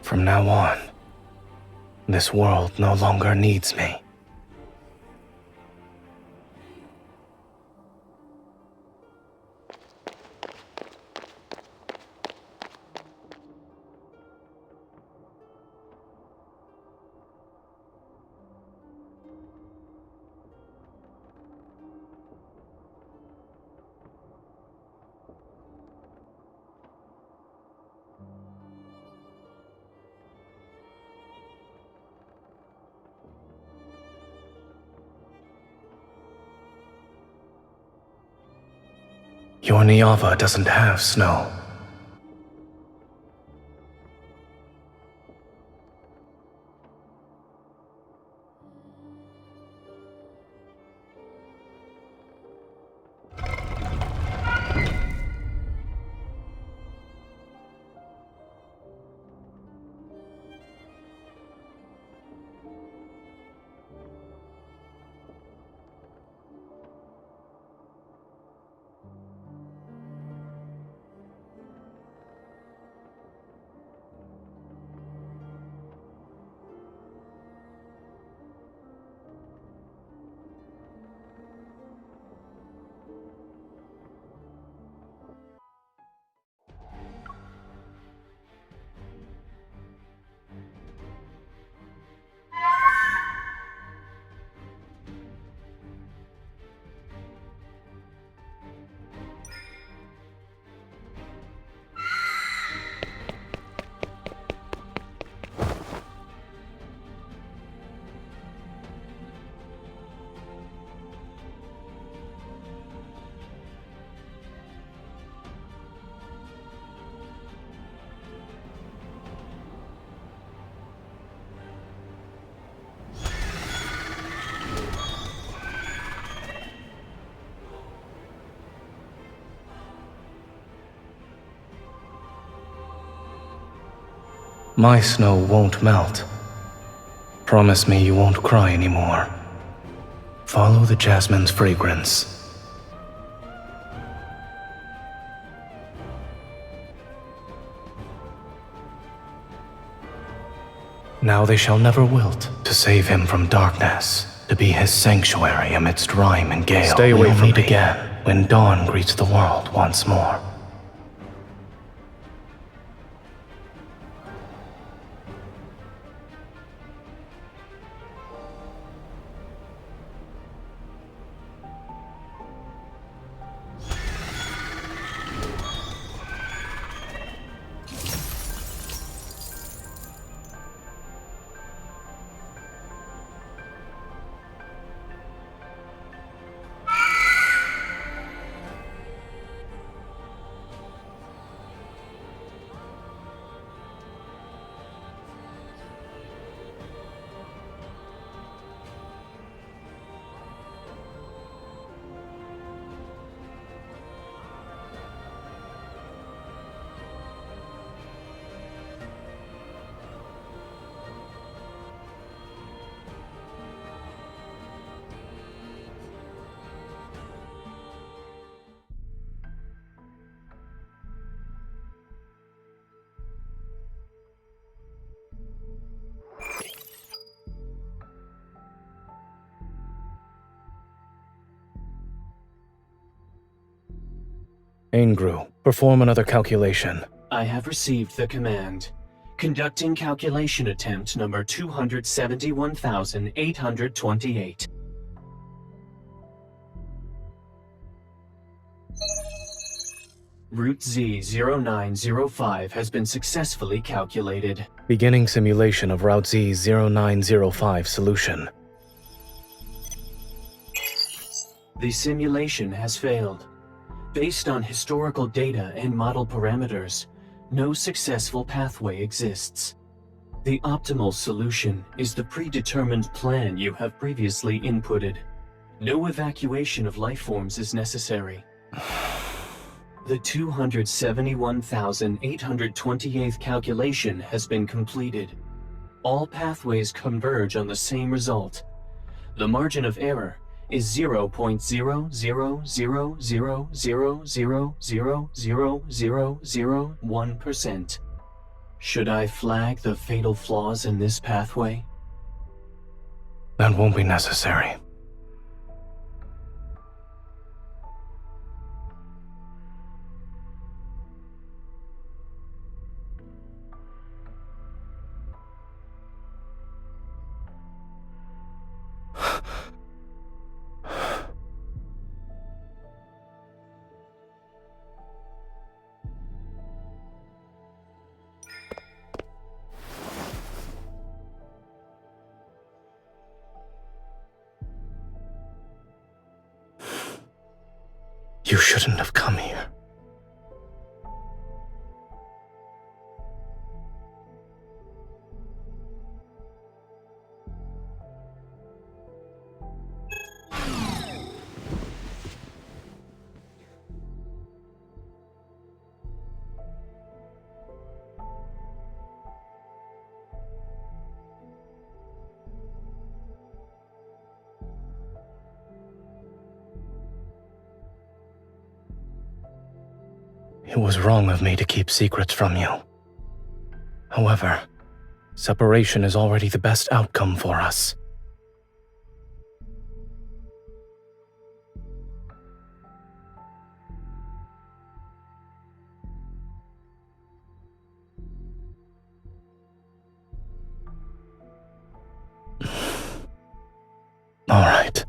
B: From now on, this world no longer needs me. Your Niava doesn't have snow. My snow won't melt. Promise me you won't cry anymore. Follow the jasmine's fragrance. Now they shall never wilt, to save him from darkness, to be his sanctuary amidst rime and gale. Stay away from me again, when dawn greets the world once more. Aingru, perform another calculation.
M: I have received the command. Conducting calculation attempt number 271,828. Root Z0905 has been successfully calculated.
B: Beginning simulation of Route Z0905 solution.
M: The simulation has failed. Based on historical data and model parameters, no successful pathway exists. The optimal solution is the predetermined plan you have previously inputted. No evacuation of life forms is necessary. The 271,828th calculation has been completed. All pathways converge on the same result. The margin of error is 0.00000000001%. Should I flag the fatal flaws in this pathway?
B: That won't be necessary. You shouldn't have come here. It was wrong of me to keep secrets from you. However, separation is already the best outcome for us. All right.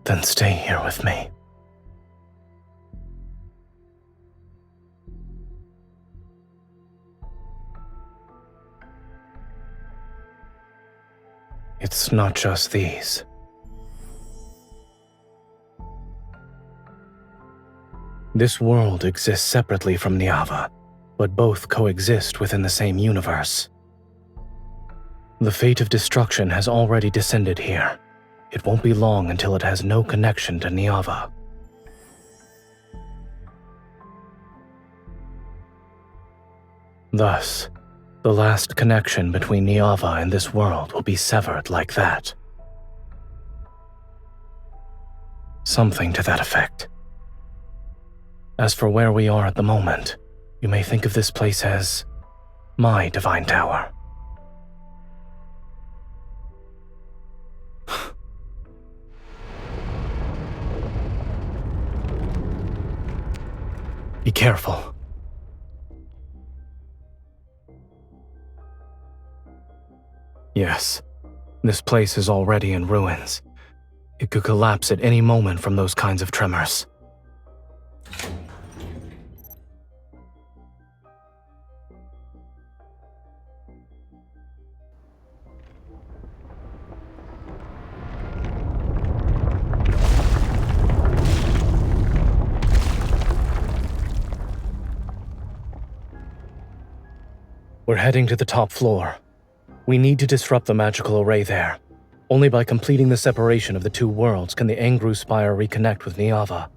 B: Then stay here with me. It's not just these. This world exists separately from Niava, but both coexist within the same universe. The fate of destruction has already descended here. It won't be long until it has no connection to Niava. Thus, the last connection between Niava and this world will be severed like that. Something to that effect. As for where we are at the moment, you may think of this place as my divine tower. Be careful. Yes, this place is already in ruins. It could collapse at any moment from those kinds of tremors. We're heading to the top floor. We need to disrupt the magical array there. Only by completing the separation of the two worlds can the Angru Spire reconnect with Niava.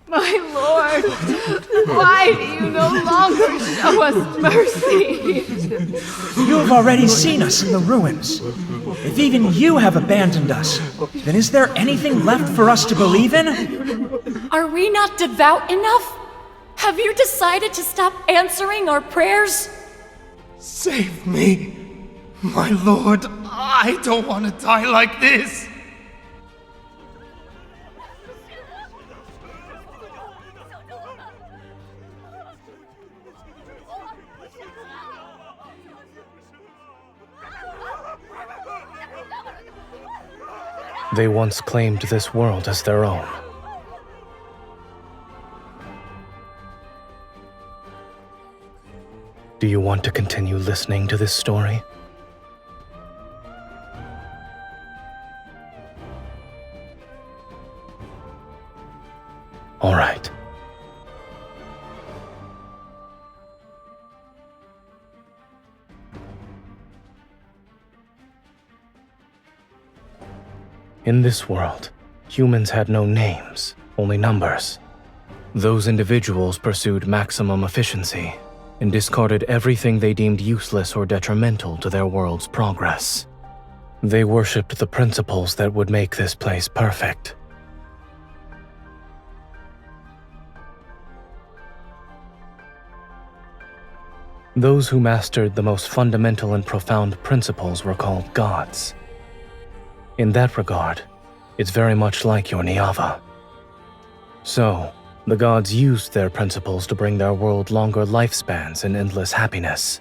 N: My lord, why do you no longer show us mercy?
C: You have already seen us in the ruins. If even you have abandoned us, then is there anything left for us to believe in?
I: Are we not devout enough? Have you decided to stop answering our prayers?
L: Save me, my lord. I don't want to die like this.
B: They once claimed this world as their own. Do you want to continue listening to this story? All right. In this world, humans had no names, only numbers. Those individuals pursued maximum efficiency and discarded everything they deemed useless or detrimental to their world's progress. They worshipped the principles that would make this place perfect. Those who mastered the most fundamental and profound principles were called gods. In that regard, it's very much like your Niava. So, the gods used their principles to bring their world longer lifespans and endless happiness.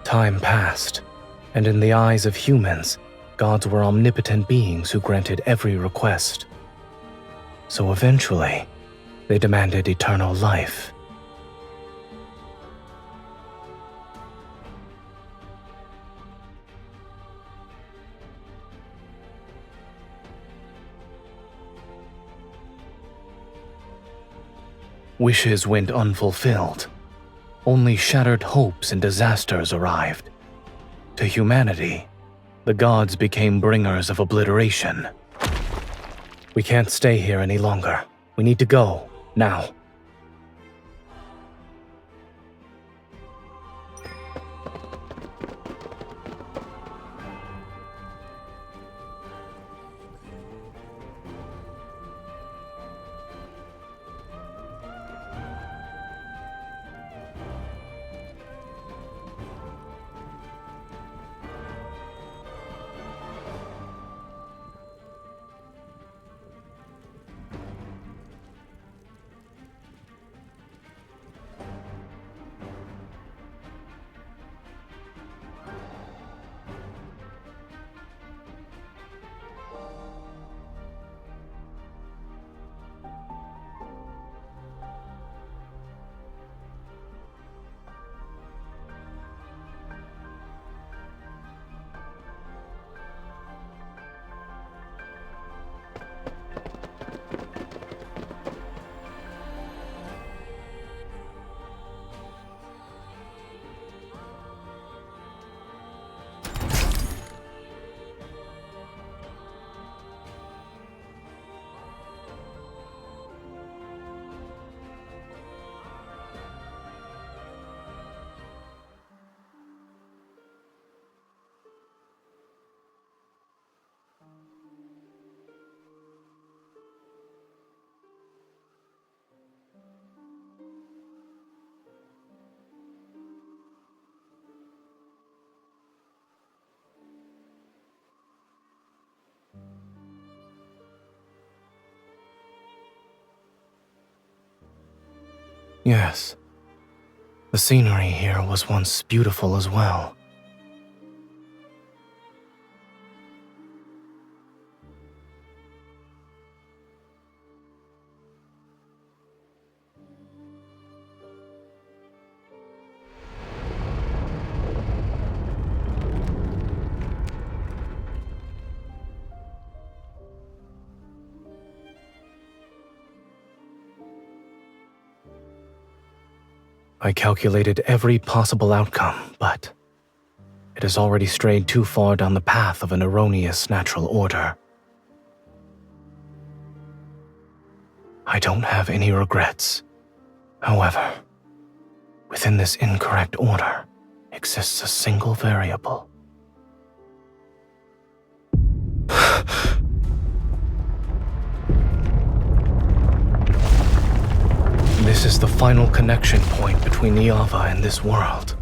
B: Time passed, and in the eyes of humans, gods were omnipotent beings who granted every request. So eventually, they demanded eternal life. Wishes went unfulfilled. Only shattered hopes and disasters arrived. To humanity, the gods became bringers of obliteration. We can't stay here any longer. We need to go, now. Yes, the scenery here was once beautiful as well. I calculated every possible outcome, but it has already strayed too far down the path of an erroneous natural order. I don't have any regrets. However, within this incorrect order exists a single variable. This is the final connection point between the Ava and this world.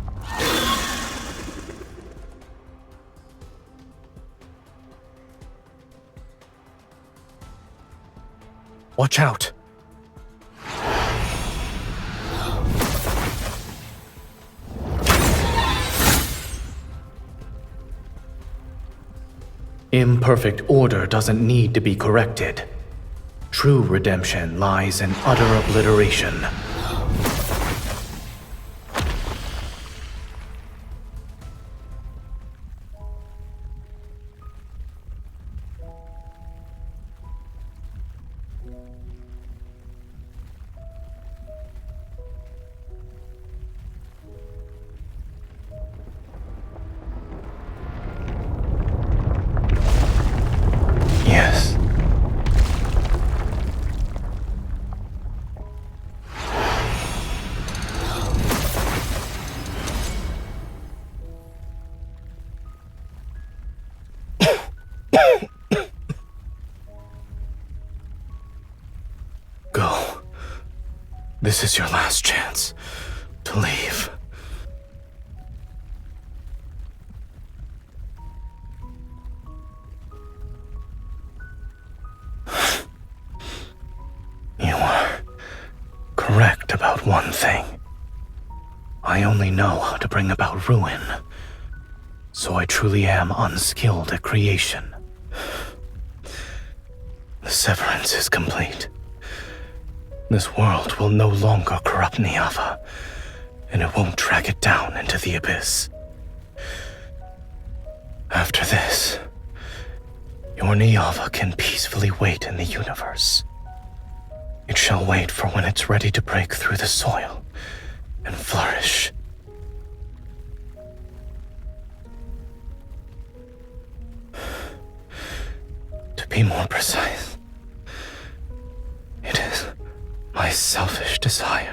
B: Watch out! Imperfect order doesn't need to be corrected. True redemption lies in utter obliteration. Yes. Go. This is your last chance to leave. You are correct about one thing. I only know how to bring about ruin so I truly am unskilled at creation. The severance is complete. This world will no longer corrupt Niava, and it won't drag it down into the abyss. After this, your Niava can peacefully wait in the universe. It shall wait for when it's ready to break through the soil and flourish. To be more precise, it is my selfish desire.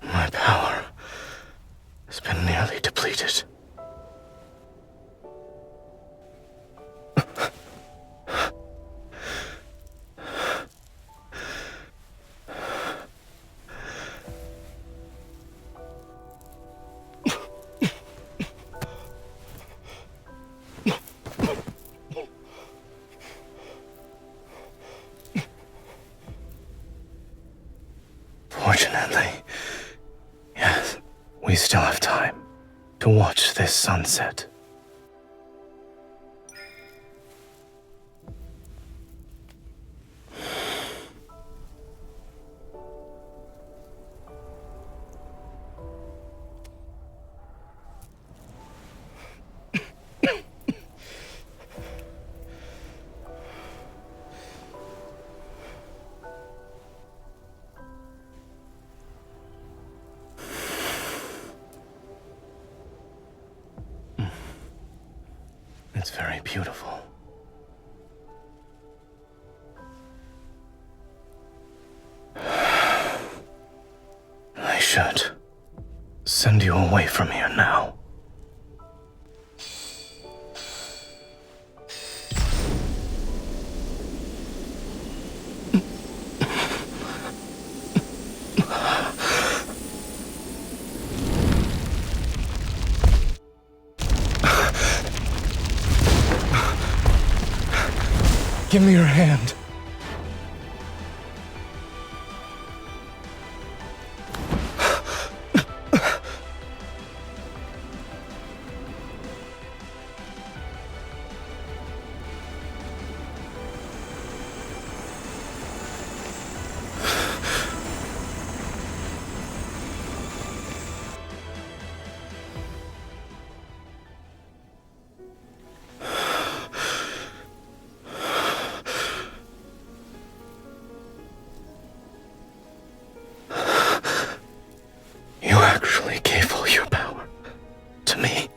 B: My power has been nearly depleted. Fortunately, yes, we still have time to watch this sunset. It's very beautiful. I should send you away from here now. Give me your hand. You actually gave all your power to me.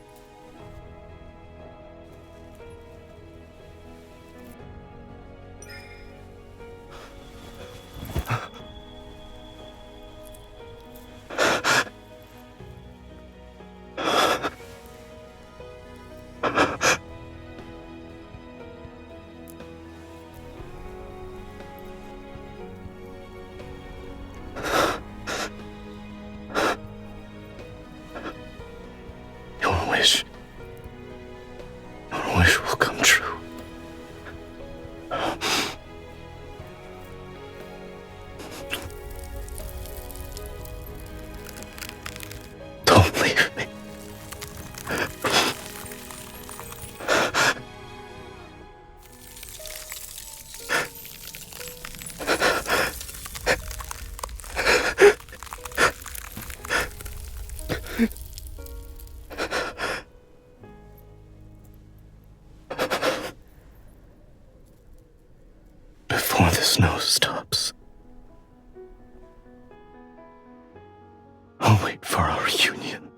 B: Your wish will come true. Don't leave me. Before the snow stops, I'll wait for our reunion.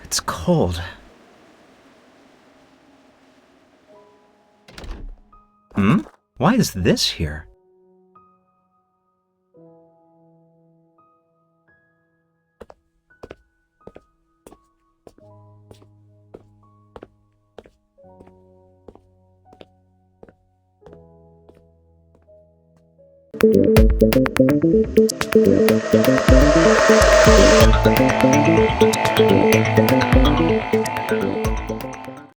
C: It's cold. Why is this here?